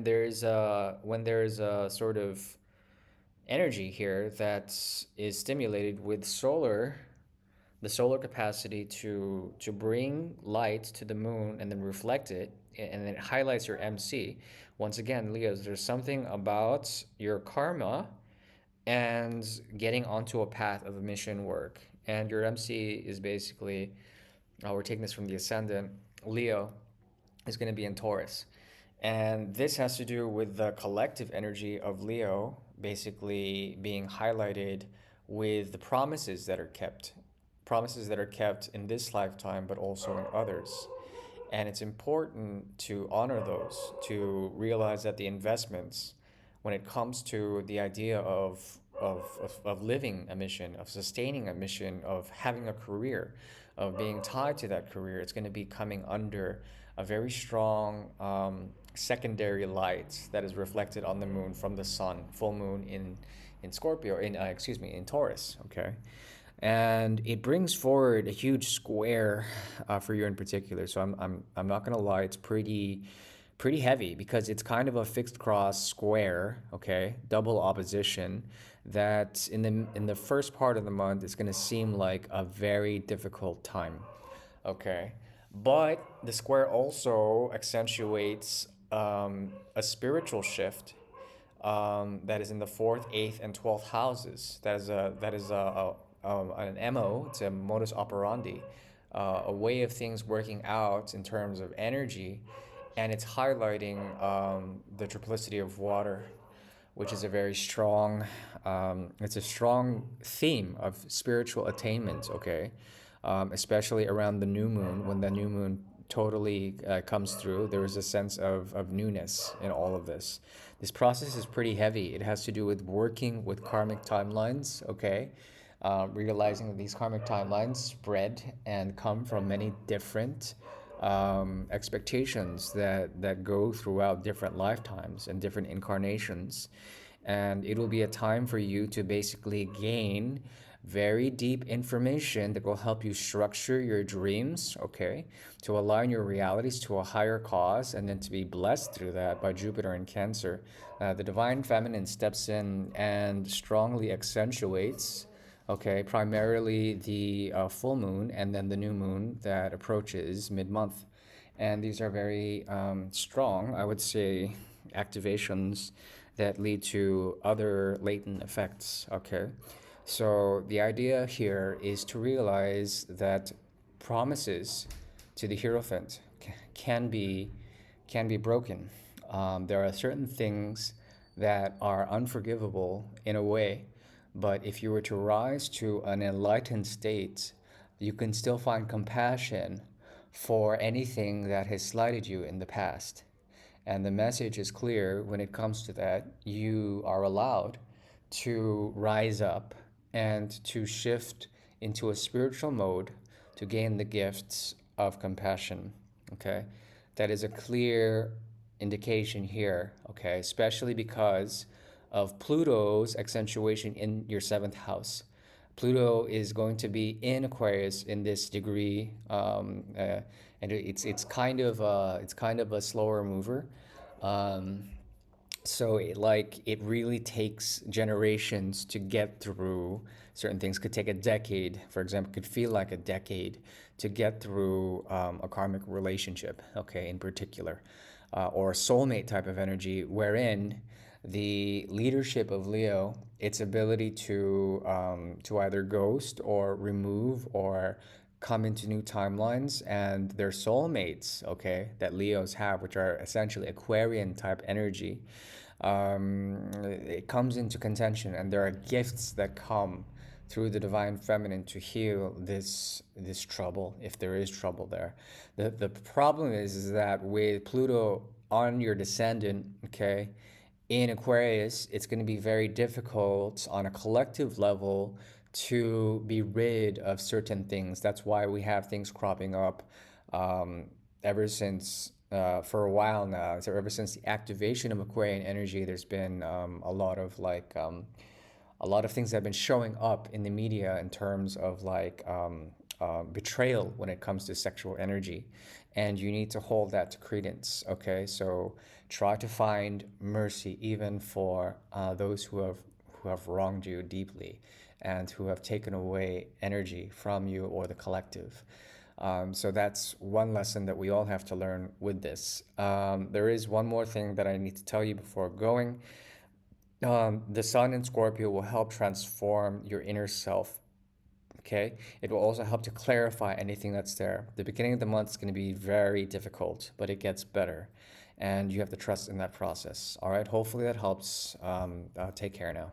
there's a sort of energy here that is stimulated with the solar capacity to bring light to the moon and then reflect it, and it highlights your MC. Once again, Leos, there's something about your karma and getting onto a path of mission work. And your MC is basically, we're taking this from the ascendant, Leo is going to be in Taurus. And this has to do with the collective energy of Leo basically being highlighted with the promises that are kept in this lifetime, but also in others. And it's important to honor those, to realize that the investments, when it comes to the idea of living a mission, of sustaining a mission, of having a career, of being tied to that career, it's going to be coming under a very strong secondary light that is reflected on the moon from the sun, full moon in Scorpio, in Taurus. Okay, and it brings forward a huge square for you in particular. So I'm not gonna lie, it's pretty heavy because it's kind of a fixed cross square, okay, double opposition that in the first part of the month is gonna seem like a very difficult time, okay, but the square also accentuates a spiritual shift that is in the fourth, eighth, and 12th houses. That is an MO. It's a modus operandi, a way of things working out in terms of energy, and it's highlighting the triplicity of water, which is a very strong. It's a strong theme of spiritual attainment. Okay, especially around the new moon when the new moon totally comes through. There is a sense of newness in all of this. This process is pretty heavy. It has to do with working with karmic timelines, okay? Realizing that these karmic timelines spread and come from many different expectations that go throughout different lifetimes and different incarnations. And it will be a time for you to basically gain very deep information that will help you structure your dreams, okay, to align your realities to a higher cause, and then to be blessed through that by Jupiter in Cancer. The divine feminine steps in and strongly accentuates, okay, primarily the full moon and then the new moon that approaches mid-month. And these are very strong, I would say, activations that lead to other latent effects, okay? So the idea here is to realize that promises to the Hierophant can be broken. There are certain things that are unforgivable in a way, but if you were to rise to an enlightened state, you can still find compassion for anything that has slighted you in the past. And the message is clear when it comes to that. You are allowed to rise up and to shift into a spiritual mode to gain the gifts of compassion. Okay, that is a clear indication here. Okay, especially because of Pluto's accentuation in your seventh house. Pluto is going to be in Aquarius in this degree, and it's kind of a slower mover. So it really takes generations to get through certain things. Could take a decade, for example, could feel like a decade to get through a karmic relationship, okay, in particular, or a soulmate type of energy, wherein the leadership of Leo, its ability to either ghost or remove or come into new timelines, and their soulmates, okay, that Leos have, which are essentially Aquarian type energy, it comes into contention, and there are gifts that come through the divine feminine to heal this trouble, if there is trouble there. The problem is that with Pluto on your descendant, okay, in Aquarius, it's going to be very difficult on a collective level to be rid of certain things. That's why we have things cropping up um, ever since, for a while now. So ever since the activation of Aquarian energy, there's been a lot of things that have been showing up in the media in terms of betrayal when it comes to sexual energy. And you need to hold that to credence, okay? So try to find mercy even for those who have wronged you deeply and who have taken away energy from you or the collective. So that's one lesson that we all have to learn with this. There is one more thing that I need to tell you before going. The sun in Scorpio will help transform your inner self. Okay, it will also help to clarify anything that's there. The beginning of the month is going to be very difficult, but it gets better, and you have to trust in that process. All right, hopefully that helps. Take care now.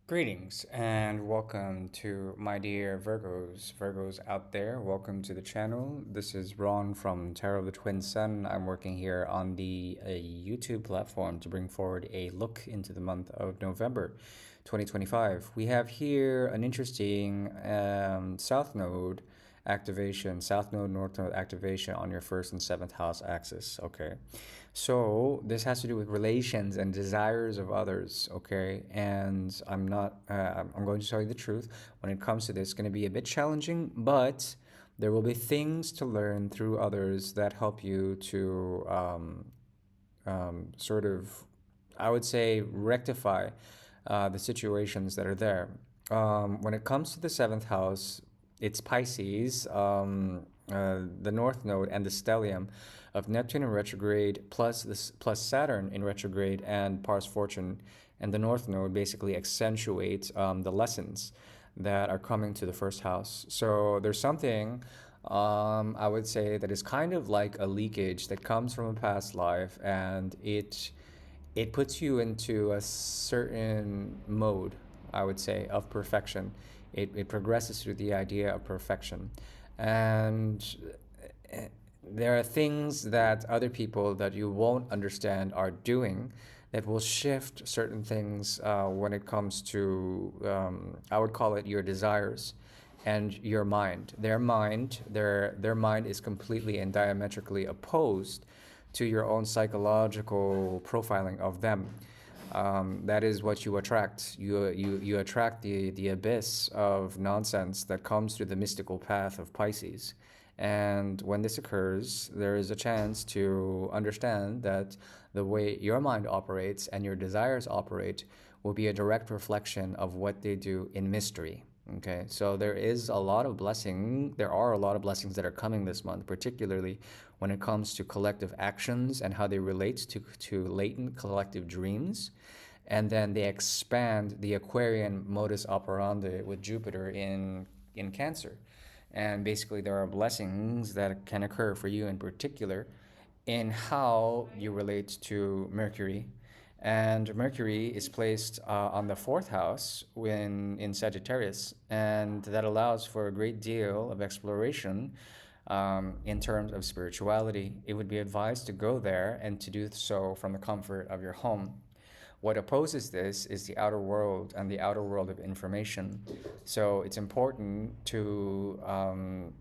Greetings and welcome to my dear Virgos out there. Welcome to the channel. This is Ron from Tarot of the Twin Sun. I'm working here on the YouTube platform to bring forward a look into the month of November 2025. We have here an interesting South Node activation, South Node, North Node activation on your first and seventh house axis. Okay. So this has to do with relations and desires of others, okay? And I'm going to tell you the truth. When it comes to this, it's going to be a bit challenging, but there will be things to learn through others that help you to sort of, I would say, rectify the situations that are there. When it comes to the seventh house, it's Pisces, the North Node, and the stellium of Neptune in retrograde plus Saturn in retrograde and Pars Fortune, and the North Node basically accentuates the lessons that are coming to the first house. So there's something I would say that is kind of like a leakage that comes from a past life, and it puts you into a certain mode, I would say, of perfection. It progresses through the idea of perfection. And there are things that other people that you won't understand are doing that will shift certain things when it comes to, I would call it your desires and your mind. Their mind is completely and diametrically opposed to your own psychological profiling of them. That is what you attract. You attract the abyss of nonsense that comes through the mystical path of Pisces. And when this occurs, there is a chance to understand that the way your mind operates and your desires operate will be a direct reflection of what they do in mystery. Okay, so there are a lot of blessings that are coming this month, particularly when it comes to collective actions and how they relate to latent collective dreams. And then they expand the Aquarian modus operandi with Jupiter in Cancer. And basically, there are blessings that can occur for you in particular in how you relate to Mercury. And Mercury is placed on the fourth house in Sagittarius, and that allows for a great deal of exploration in terms of spirituality. It would be advised to go there and to do so from the comfort of your home. What opposes this is the outer world and the outer world of information. So it's important to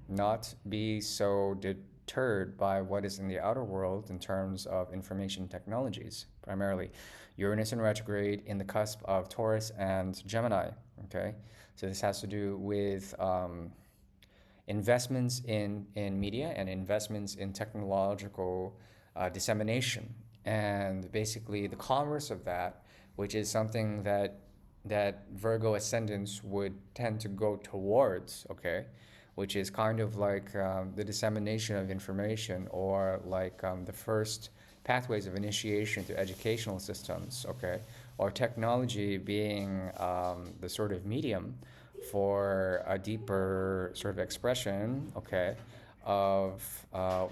not be so deterred by what is in the outer world in terms of information technologies, primarily. Uranus in retrograde in the cusp of Taurus and Gemini, okay? So this has to do with investments in media and investments in technological dissemination, and basically the commerce of that, which is something that Virgo ascendants would tend to go towards, okay, which is kind of like the dissemination of information, or like the first pathways of initiation to educational systems, okay, or technology being the sort of medium for a deeper sort of expression, okay, of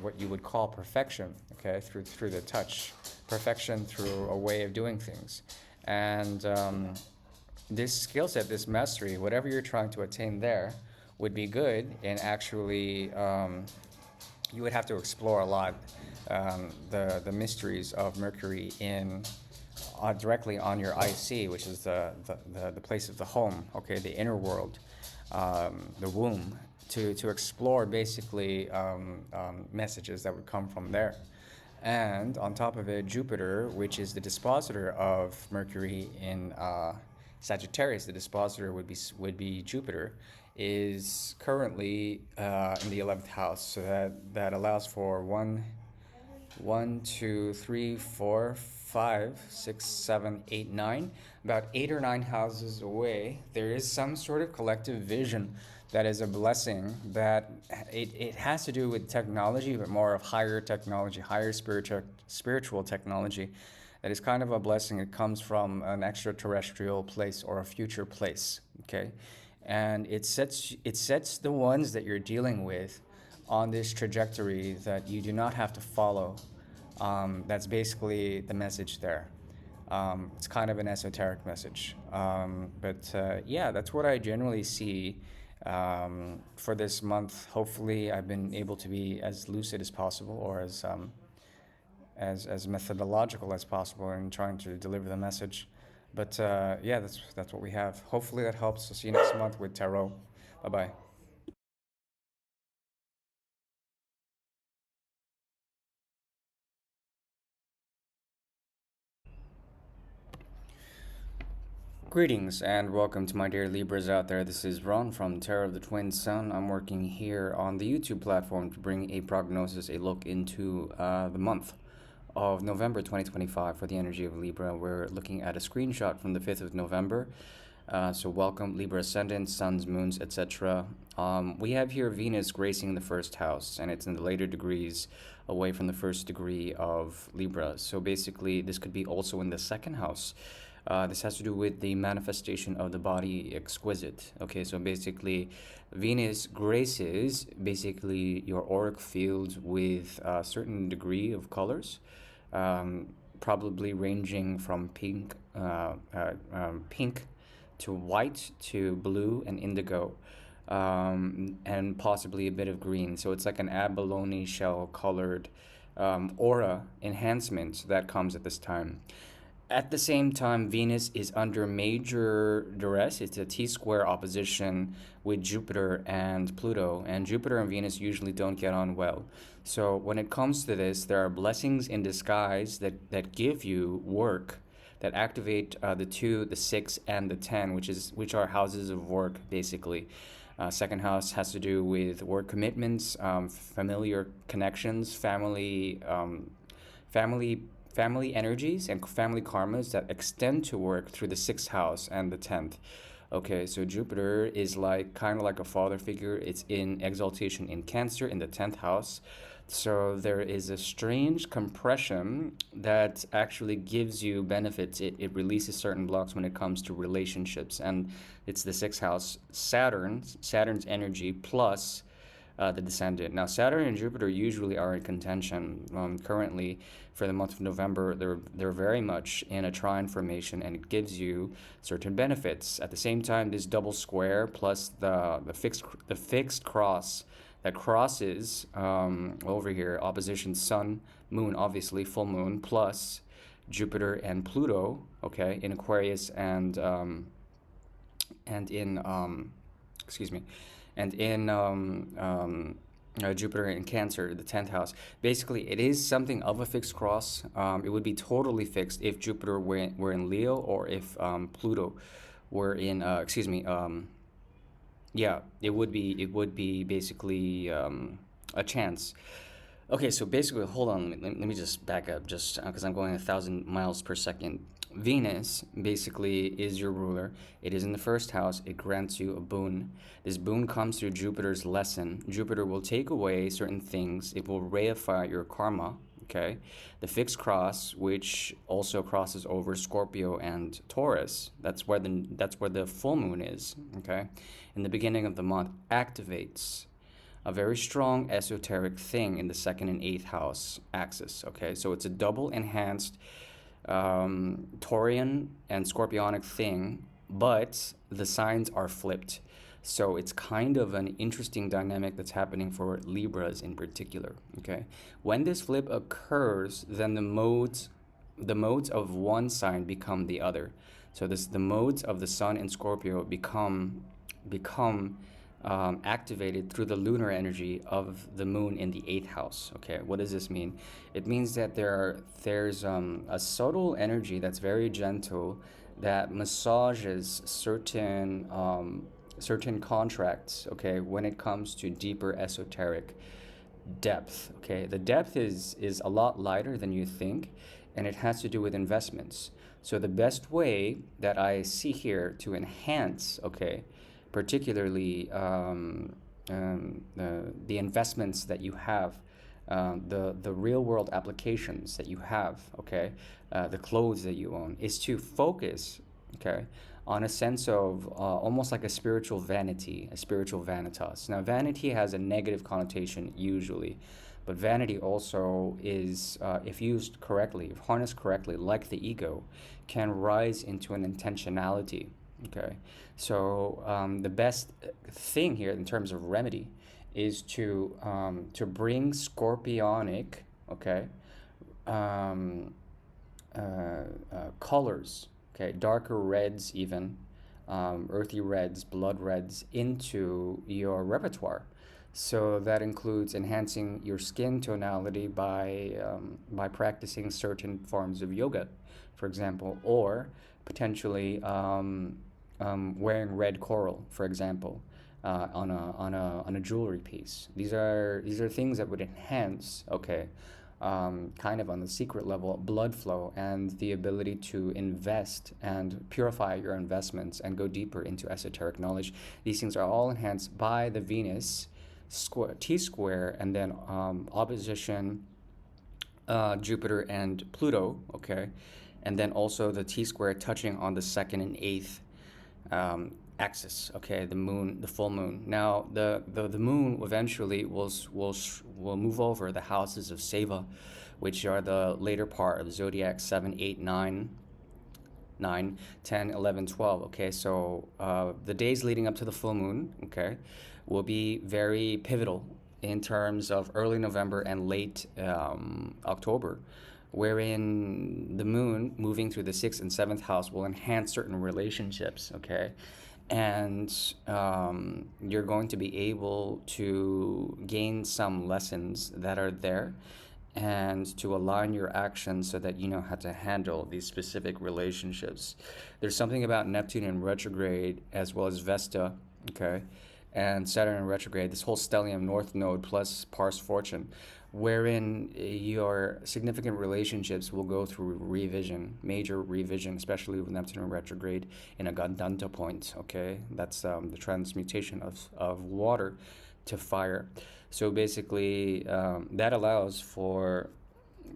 what you would call perfection, okay, through the touch, perfection through a way of doing things, and this skill set, this mastery, whatever you're trying to attain there, would be good. And actually, you would have to explore a lot the mysteries of Mercury in directly on your IC, which is the place of the home, okay, the inner world, the womb, to explore basically messages that would come from there. And on top of it, Jupiter, which is the dispositor of Mercury in Sagittarius, the dispositor would be Jupiter, is currently in the 11th house. So that allows for 1, 2, 3, 4, 5, 6, 7, 8, 9. About 8 or 9 houses away, there is some sort of collective vision that is a blessing, that it has to do with technology, but more of higher technology, higher spiritual technology. That is kind of a blessing. It comes from an extraterrestrial place or a future place, okay? And it sets the ones that you're dealing with on this trajectory that you do not have to follow. That's basically the message there. It's kind of an esoteric message. But yeah, that's what I generally see for this month. Hopefully, I've been able to be as lucid as possible, or as methodological as possible in trying to deliver the message. But yeah, that's what we have. Hopefully that helps. So see you next month with tarot. Bye bye. Greetings and welcome to my dear Libras out there. This is Ron from Tarot of the Twin Sun. I'm working here on the YouTube platform to bring a prognosis, a look into the month of November 2025 for the energy of Libra. We're looking at a screenshot from the 5th of November. So welcome Libra ascendant, suns, moons, etc. We have here Venus gracing the first house, and it's in the later degrees away from the first degree of Libra. So basically this could be also in the second house. This has to do with the manifestation of the body exquisite. Okay, so basically Venus graces basically your auric field with a certain degree of colors, probably ranging from pink to white to blue and indigo, and possibly a bit of green. So it's like an abalone shell colored aura enhancement that comes at this time. At the same time, Venus is under major duress. It's a T-square opposition with Jupiter and Pluto, and Jupiter and Venus usually don't get on well. So when it comes to this, there are blessings in disguise that give you work, that activate the 2, the 6, and the 10, which are houses of work, basically. Second house has to do with work commitments, familiar connections, family energies and family karmas that extend to work through the 6th house and the 10th. Okay, so Jupiter is like kind of like a father figure. It's in exaltation in Cancer in the 10th house. So there is a strange compression that actually gives you benefits. It releases certain blocks when it comes to relationships, and it's the 6th house. Saturn's energy plus the descendant. Now, Saturn and Jupiter usually are in contention. Currently, for the month of November, they're very much in a trine formation, and it gives you certain benefits. At the same time, this double square plus the fixed cross that crosses over here, opposition Sun, Moon, obviously full Moon, plus Jupiter and Pluto, okay, in Aquarius and in excuse me, and in Jupiter in Cancer, the 10th house. Basically, it is something of a fixed cross. It would be totally fixed if Jupiter were in Leo, or if Pluto were in, yeah, it would be basically a chance. Okay, so basically, hold on. Let me just back up, just because I'm going 1,000 miles per second. Venus basically is your ruler. It is in the first house. It grants you a boon. This boon comes through Jupiter's lesson. Jupiter will take away certain things. It will reify your karma. Okay, the fixed cross, which also crosses over Scorpio and Taurus. That's where the full moon is. Okay, in the beginning of the month, activates a very strong esoteric thing in the second and eighth house axis. Okay, so it's a double enhanced Taurian and Scorpionic thing, but the signs are flipped. So it's kind of an interesting dynamic that's happening for Libras in particular. Okay, when this flip occurs, then the modes of one sign become the other. So the modes of the Sun in Scorpio become activated through the lunar energy of the moon in the eighth house. Okay, what does this mean? It means that there's a subtle energy that's very gentle that massages certain contracts. Okay, when it comes to deeper esoteric depth. Okay, the depth is a lot lighter than you think, and it has to do with investments. So the best way that I see here to enhance, okay, particularly the investments that you have, the real world applications that you have, okay, the clothes that you own, is to focus, okay, on a sense of almost like a spiritual vanity, a spiritual vanitas. Now, vanity has a negative connotation usually, but vanity also is, if used correctly, if harnessed correctly, like the ego, can rise into an intentionality. Okay, so the best thing here in terms of remedy is to bring scorpionic, okay, um, colors, okay, darker reds, even earthy reds, blood reds, into your repertoire. So that includes enhancing your skin tonality by practicing certain forms of yoga, for example, or potentially wearing red coral, for example, on a jewelry piece. These are things that would enhance, okay, kind of on the secret level, blood flow and the ability to invest and purify your investments and go deeper into esoteric knowledge. These things are all enhanced by the Venus square, T square, and then opposition Jupiter and Pluto, okay, and then also the T square touching on the second and eighth axis, okay, the moon, the full moon. Now, the moon eventually will move over the houses of Seva, which are the later part of Zodiac 7, 8, 9, 9, 10, 11, 12. Okay, so the days leading up to the full moon, okay, will be very pivotal in terms of early November and late October, wherein the moon moving through the sixth and seventh house will enhance certain relationships, okay? And you're going to be able to gain some lessons that are there and to align your actions so that you know how to handle these specific relationships. There's something about Neptune in retrograde as well as Vesta, okay, and Saturn in retrograde, this whole stellium north node plus pars fortune, wherein your significant relationships will go through revision, major revision, especially with Neptune in retrograde in a Gandanta point, okay? That's the transmutation of water to fire. So basically, that allows for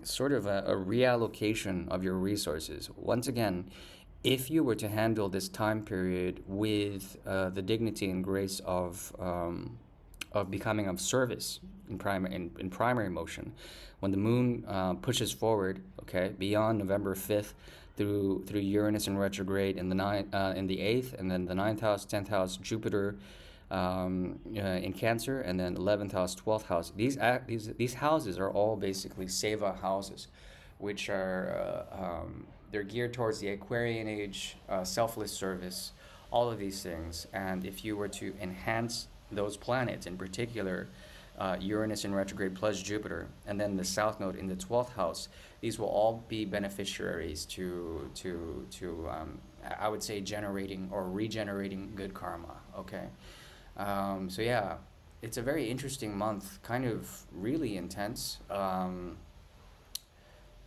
sort of a reallocation of your resources. Once again, if you were to handle this time period with the dignity and grace of becoming of service in primary motion, when the moon pushes forward, okay, beyond November 5th through Uranus in retrograde in the eighth, and then the ninth house, 10th house, Jupiter in Cancer, and then 11th house, 12th house. These houses are all basically Seva houses, which are they're geared towards the Aquarian age, selfless service, all of these things. And if you were to enhance those planets in particular, Uranus in retrograde plus Jupiter, and then the South Node in the 12th house. These will all be beneficiaries to I would say generating or regenerating good karma. Okay, so yeah, it's a very interesting month, kind of really intense.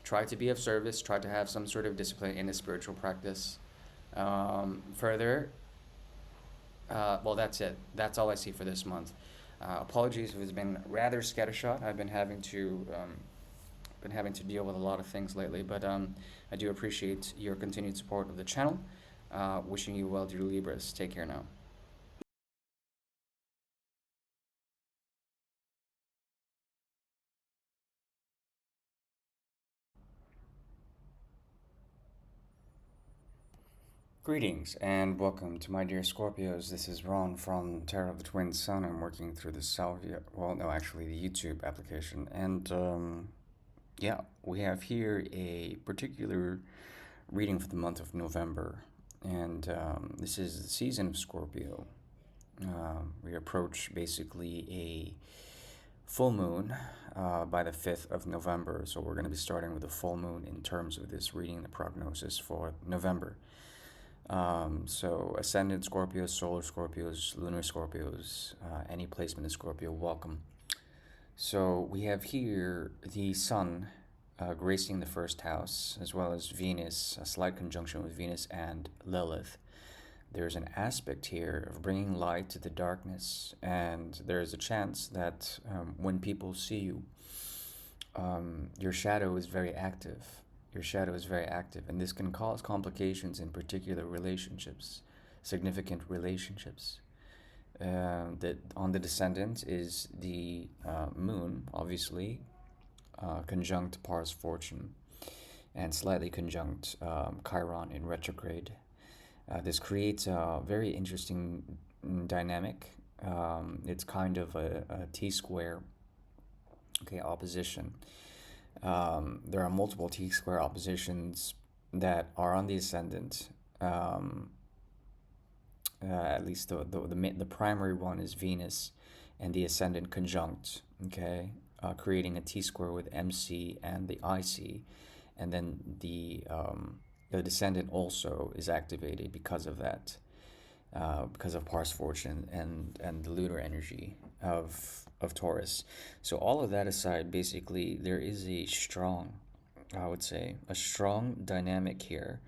Try to be of service. Try to have some sort of discipline in a spiritual practice. Further, well, that's it. That's all I see for this month. Apologies if it's been rather scattershot. I've been having to deal with a lot of things lately, but I do appreciate your continued support of the channel. Wishing you well, dear Libras. Take care now. Greetings and welcome to my dear Scorpios. This is Ron from Tarot of the Twin Sun. I'm working through the actually the YouTube application. And yeah, we have here a particular reading for the month of November. And this is the season of Scorpio. We approach basically a full moon by the 5th of November. So we're going to be starting with the full moon in terms of this reading, the prognosis for November. So ascendant Scorpios, solar Scorpios, lunar Scorpios, any placement in Scorpio, welcome. So we have here the Sun gracing the first house, as well as Venus, a slight conjunction with Venus and Lilith. There's an aspect here of bringing light to the darkness, and there's a chance that when people see you, your shadow is very active. Your shadow is very active, and this can cause complications in particular relationships, significant relationships. That on the descendant is the moon, obviously, conjunct Pars Fortune, and slightly conjunct Chiron in retrograde. This creates a very interesting dynamic. It's kind of a T-square, okay, opposition. There are multiple T-square oppositions that are on the ascendant. At least the primary one is Venus and the ascendant conjunct, okay, creating a T-square with MC and the IC, and then the descendant also is activated because of that, because of Pars Fortune and the lunar energy of Taurus. So all of that aside, basically there is a strong, I would say, a strong dynamic here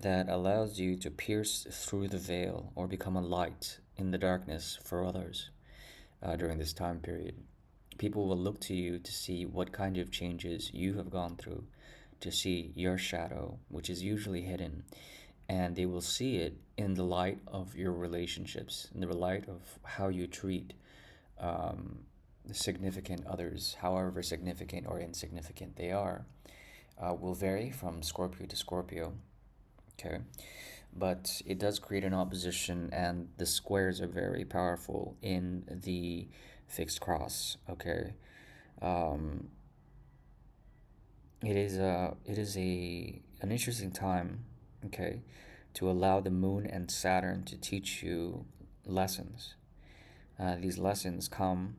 that allows you to pierce through the veil or become a light in the darkness for others during this time period. People will look to you to see what kind of changes you have gone through, to see your shadow, which is usually hidden, and they will see it in the light of your relationships, in the light of how you treat significant others, however significant or insignificant they are, will vary from Scorpio to Scorpio, okay? But it does create an opposition, and the squares are very powerful in the fixed cross, okay? It is an interesting time, okay, to allow the moon and Saturn to teach you lessons. These lessons come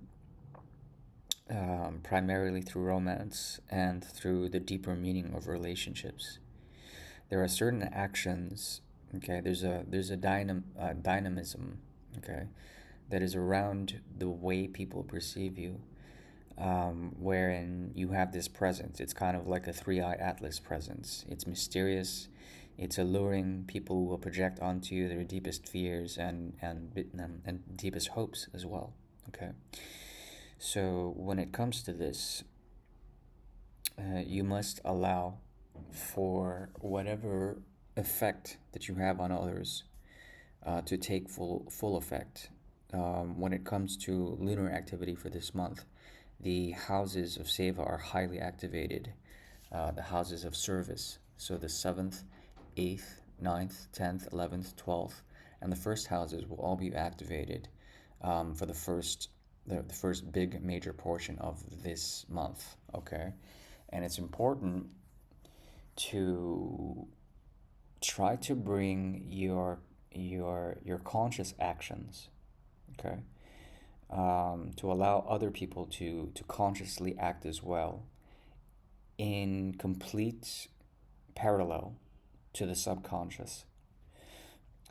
primarily through romance and through the deeper meaning of relationships. There are certain actions, okay, there's a dynamism, okay, that is around the way people perceive you, wherein you have this presence. It's kind of like a three-eye atlas presence. It's mysterious, it's alluring. People will project onto you their deepest fears and deepest hopes as well, okay? So when it comes to this, you must allow for whatever effect that you have on others to take full effect. When it comes to lunar activity for this month, the houses of Seva are highly activated, the houses of service. So the 7th, 8th, 9th, 10th, 11th, 12th, and the first houses will all be activated for the first big major portion of this month, okay? And it's important to try to bring your conscious actions, okay, to allow other people to consciously act as well in complete parallel to the subconscious.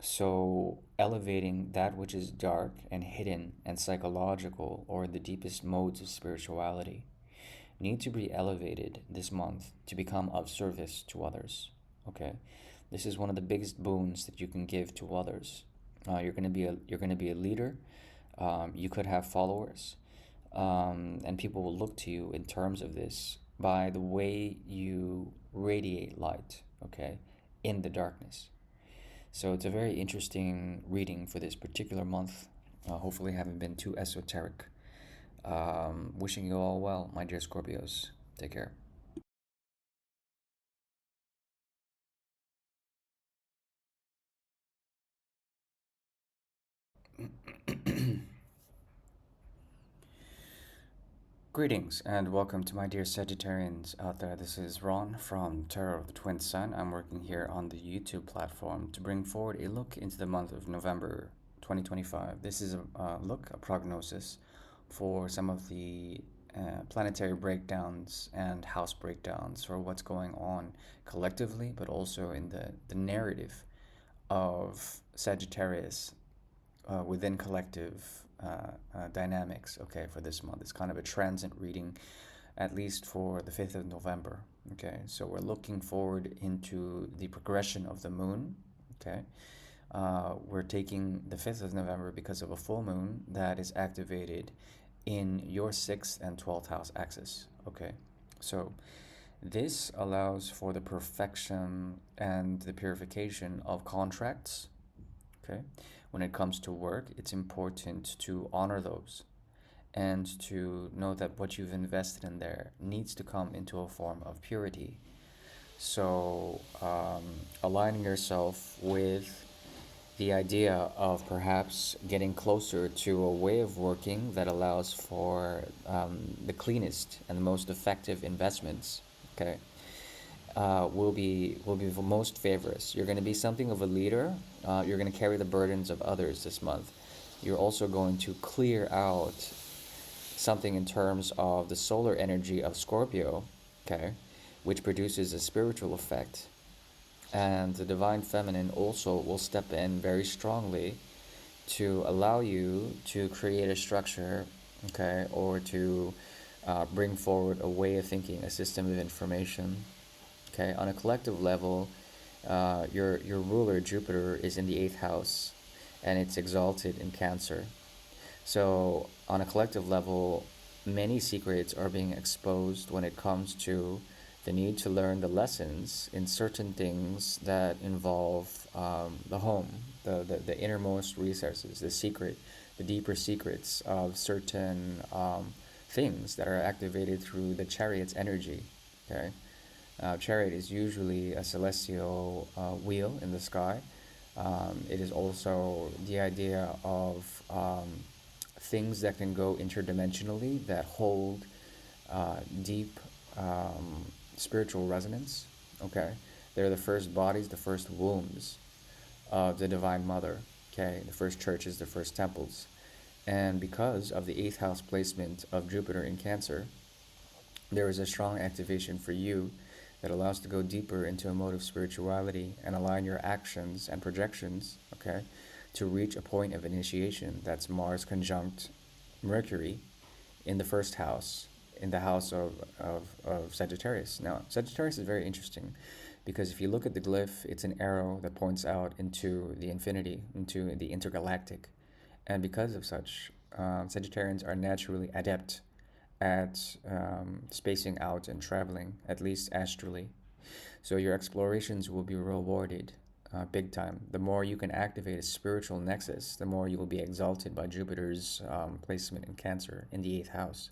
So, elevating that which is dark and hidden and psychological, or the deepest modes of spirituality, need to be elevated this month to become of service to others. Okay, this is one of the biggest boons that you can give to others. You're going to be a leader. You could have followers, and people will look to you in terms of this by the way you radiate light. Okay, in the darkness. So it's a very interesting reading for this particular month. Hopefully, I haven't been too esoteric. Wishing you all well, my dear Scorpios. Take care. Greetings and welcome to my dear Sagittarians out there. This is Ron from Tarot of the Twin Sun. I'm working here on the YouTube platform to bring forward a look into the month of November 2025. This is a look, a prognosis for some of the planetary breakdowns and house breakdowns for what's going on collectively, but also in the narrative of Sagittarius within collective dynamics, okay, for this month. It's kind of a transient reading, at least for the 5th of November, okay? So we're looking forward into the progression of the moon, okay? We're taking the 5th of November because of a full moon that is activated in your 6th and 12th house axis, okay? So this allows for the perfection and the purification of contracts, okay? When it comes to work, it's important to honor those and to know that what you've invested in there needs to come into a form of purity. So, aligning yourself with the idea of perhaps getting closer to a way of working that allows for the cleanest and the most effective investments, okay, will be the most favorous. You're going to be something of a leader. You're going to carry the burdens of others this month. You're also going to clear out something in terms of the solar energy of Scorpio, okay, which produces a spiritual effect. And the divine feminine also will step in very strongly to allow you to create a structure, okay, or to bring forward a way of thinking, a system of information. Okay, on a collective level, your ruler Jupiter is in the 8th house, and it's exalted in Cancer. So on a collective level, many secrets are being exposed when it comes to the need to learn the lessons in certain things that involve the home, the innermost resources, the secret, the deeper secrets of certain things that are activated through the chariot's energy. Okay. Chariot is usually a celestial wheel in the sky. It is also the idea of things that can go interdimensionally that hold deep spiritual resonance. Okay, they're the first bodies, the first wombs of the Divine Mother. Okay, the first churches, the first temples, and because of the 8th house placement of Jupiter in Cancer, there is a strong activation for you that allows to go deeper into a mode of spirituality and align your actions and projections, okay, to reach a point of initiation. That's Mars conjunct Mercury in the first house, in the house of Sagittarius. Now, Sagittarius is very interesting because if you look at the glyph, it's an arrow that points out into the infinity, into the intergalactic. And because of such, Sagittarians are naturally adept at spacing out and traveling, at least astrally. So your explorations will be rewarded big time. The more you can activate a spiritual nexus, the more you will be exalted by Jupiter's placement in Cancer in the 8th house.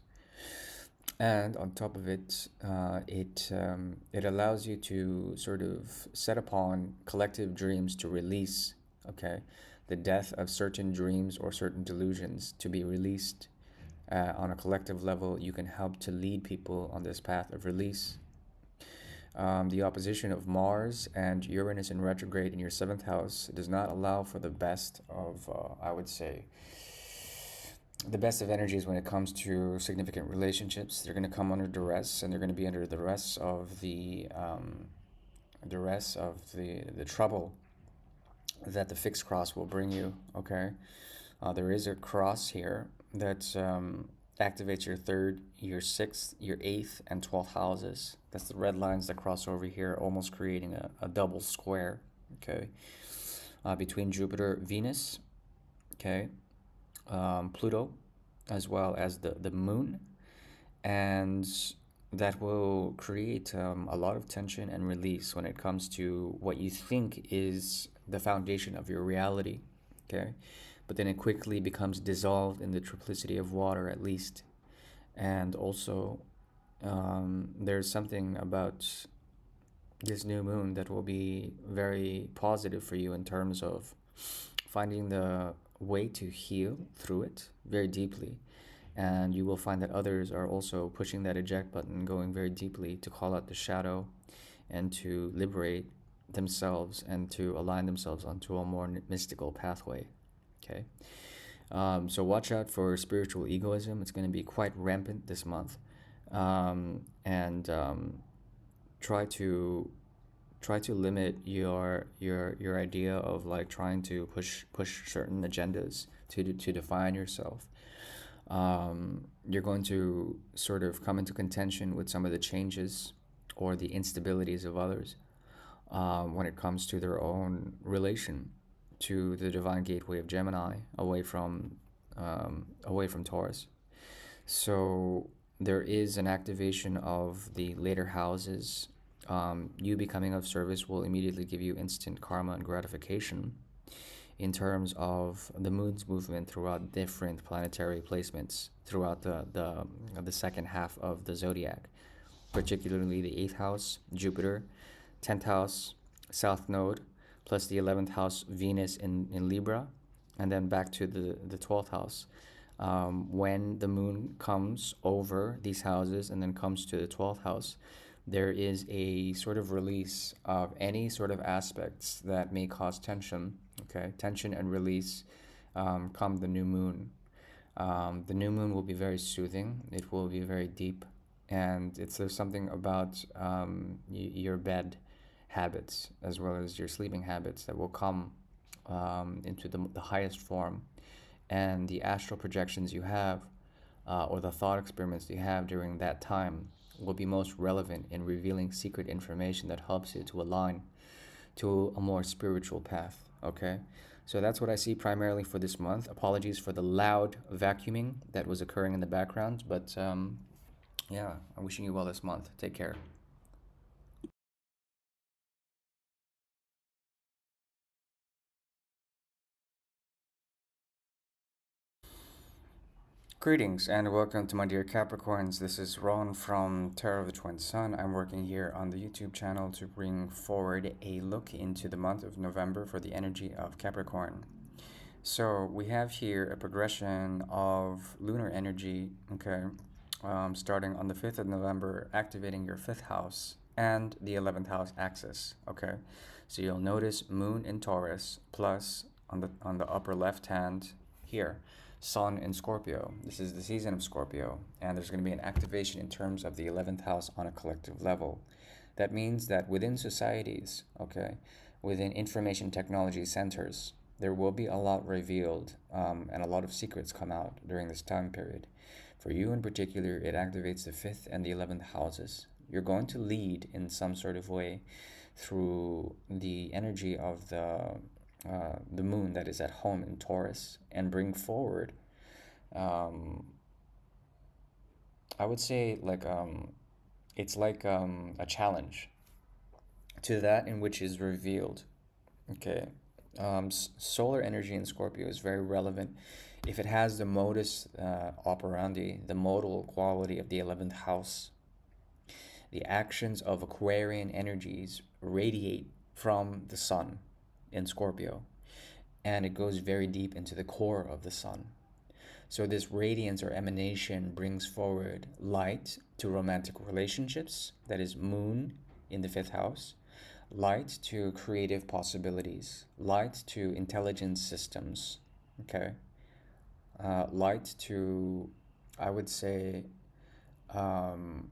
And on top of it, it allows you to sort of set upon collective dreams to release, okay, the death of certain dreams or certain delusions to be released. On a collective level, you can help to lead people on this path of release. The opposition of Mars and Uranus in retrograde in your 7th house does not allow for the best of, I would say, the best of energies when it comes to significant relationships. They're going to come under duress, and they're going to be under the rest of the trouble that the fixed cross will bring you. Okay, there is a cross here that activates your third, your sixth, your eighth, and 12th houses. That's the red lines that cross over here, almost creating a double square. Okay, between Jupiter, Venus, okay, Pluto, as well as the moon, and that will create a lot of tension and release when it comes to what you think is the foundation of your reality. Okay, but then it quickly becomes dissolved in the triplicity of water, at least. And also, there's something about this new moon that will be very positive for you in terms of finding the way to heal through it very deeply. And you will find that others are also pushing that eject button, going very deeply to call out the shadow and to liberate themselves and to align themselves onto a more mystical pathway. Okay. So watch out for spiritual egoism. It's going to be quite rampant this month. And try to limit your idea of like trying to push certain agendas to define yourself. You're going to sort of come into contention with some of the changes or the instabilities of others when it comes to their own relation to the divine gateway of Gemini, away from Taurus. So there is an activation of the later houses. You becoming of service will immediately give you instant karma and gratification in terms of the moon's movement throughout different planetary placements throughout the second half of the zodiac, particularly the 8th house, Jupiter, 10th house, South Node, plus the 11th house, Venus in Libra, and then back to the 12th house. When the moon comes over these houses and then comes to the 12th house, there is a sort of release of any sort of aspects that may cause tension. Okay, tension and release come the new moon. The new moon will be very soothing. It will be very deep, and there's something about your bed habits as well as your sleeping habits that will come into the highest form, and the astral projections you have or the thought experiments you have during that time will be most relevant in revealing secret information that helps you to align to a more spiritual path. Okay, so that's what I see primarily for this month. Apologies for the loud vacuuming that was occurring in the background, but yeah, I'm wishing you well this month. Take care. Greetings and welcome to my dear Capricorns. This is Ron from tarotofthetwinsun. I'm working here on the YouTube channel to bring forward a look into the month of November for the energy of Capricorn. So we have here a progression of lunar energy, okay, starting on the 5th of November, activating your 5th house and the 11th house axis, okay? So you'll notice moon in Taurus plus on the upper left hand here, Sun in Scorpio. This is the season of Scorpio, and there's going to be an activation in terms of the 11th house on a collective level. That means that within societies, okay, within information technology centers, there will be a lot revealed and a lot of secrets come out during this time period. For you in particular, it activates the 5th and the 11th houses. You're going to lead in some sort of way through the energy of the moon that is at home in Taurus and bring forward, I would say like it's like a challenge to that in which is revealed. Okay, solar energy in Scorpio is very relevant if it has the modus operandi, the modal quality of the 11th house. The actions of Aquarian energies radiate from the sun in Scorpio, and it goes very deep into the core of the sun. So this radiance or emanation brings forward light to romantic relationships, that is moon in the 5th house, light to creative possibilities, light to intelligence systems, okay? light to, I would say, um,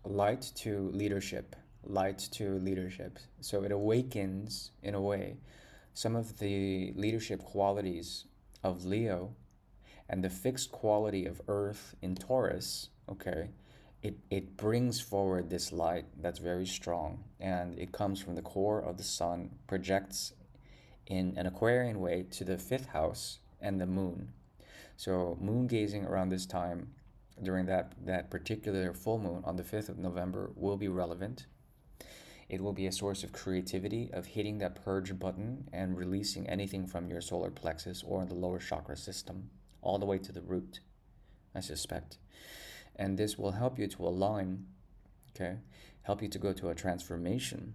light to leadership, light to leadership. So it awakens, in a way, some of the leadership qualities of Leo and the fixed quality of Earth in Taurus, okay? It brings forward this light that's very strong, and it comes from the core of the sun, projects in an Aquarian way to the fifth house and the moon. So moon gazing around this time during that particular full moon on the 5th of November will be relevant. It will be a source of creativity, of hitting that purge button and releasing anything from your solar plexus or the lower chakra system, all the way to the root, I suspect. And this will help you to align, okay? Help you to go to a transformation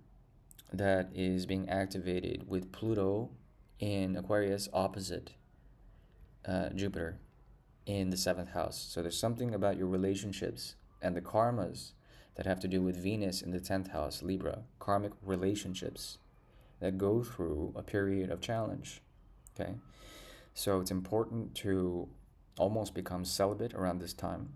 that is being activated with Pluto in Aquarius opposite Jupiter in the 7th house. So there's something about your relationships and the karmas that have to do with Venus in the 10th house, Libra, karmic relationships that go through a period of challenge, okay? So it's important to almost become celibate around this time,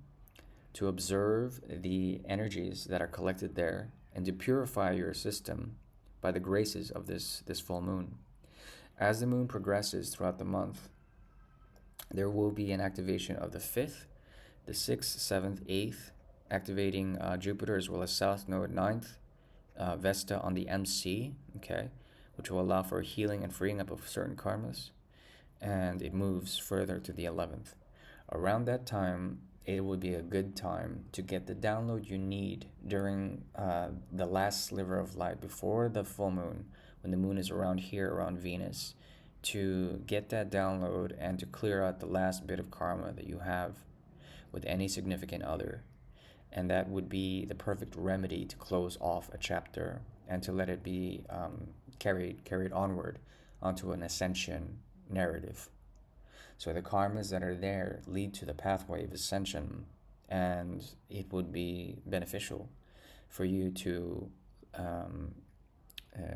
to observe the energies that are collected there, and to purify your system by the graces of this full moon. As the moon progresses throughout the month, there will be an activation of the 5th, the 6th, 7th, 8th, activating Jupiter as well as South Node 9th, Vesta on the MC, okay, which will allow for healing and freeing up of certain karmas, and it moves further to the 11th. Around that time, it would be a good time to get the download you need during the last sliver of light before the full moon, when the moon is around here, around Venus, to get that download and to clear out the last bit of karma that you have with any significant other. And that would be the perfect remedy to close off a chapter and to let it be carried onward onto an ascension narrative. So the karmas that are there lead to the pathway of ascension, and it would be beneficial for you to,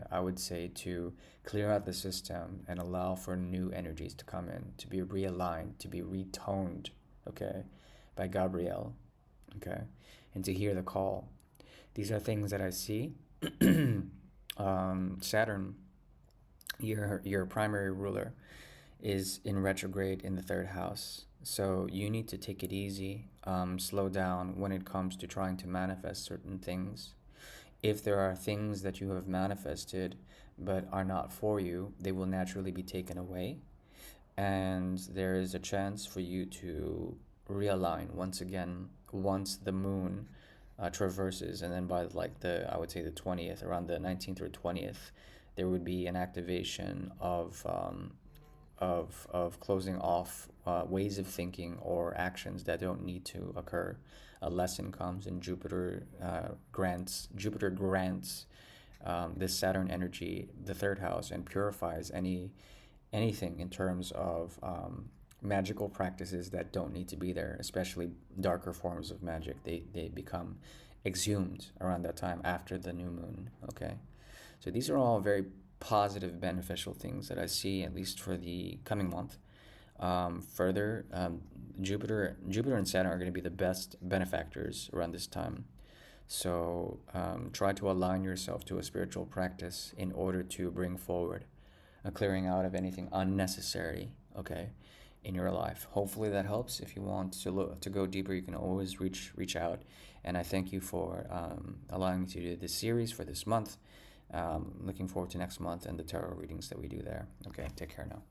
I would say, to clear out the system and allow for new energies to come in, to be realigned, to be retoned, okay, by Gabriel, okay, and to hear the call. These are things that I see. Saturn, your primary ruler, is in retrograde in the 3rd house. So you need to take it easy, slow down when it comes to trying to manifest certain things. If there are things that you have manifested but are not for you, they will naturally be taken away. And there is a chance for you to realign once again once the moon traverses, and then by I would say the 20th, around the 19th or 20th, there would be an activation of closing off ways of thinking or actions that don't need to occur. A lesson comes, and Jupiter grants this Saturn energy, the 3rd house, and purifies anything in terms of magical practices that don't need to be there, especially darker forms of magic. They become exhumed around that time after the new moon, okay? So these are all very positive, beneficial things that I see, at least for the coming month. Further, Jupiter and Saturn are going to be the best benefactors around this time. So try to align yourself to a spiritual practice in order to bring forward a clearing out of anything unnecessary, okay, in your life. Hopefully that helps. If you want to go deeper, you can always reach out. And I thank you for allowing me to do this series for this month. Looking forward to next month and the tarot readings that we do there. Okay, take care now.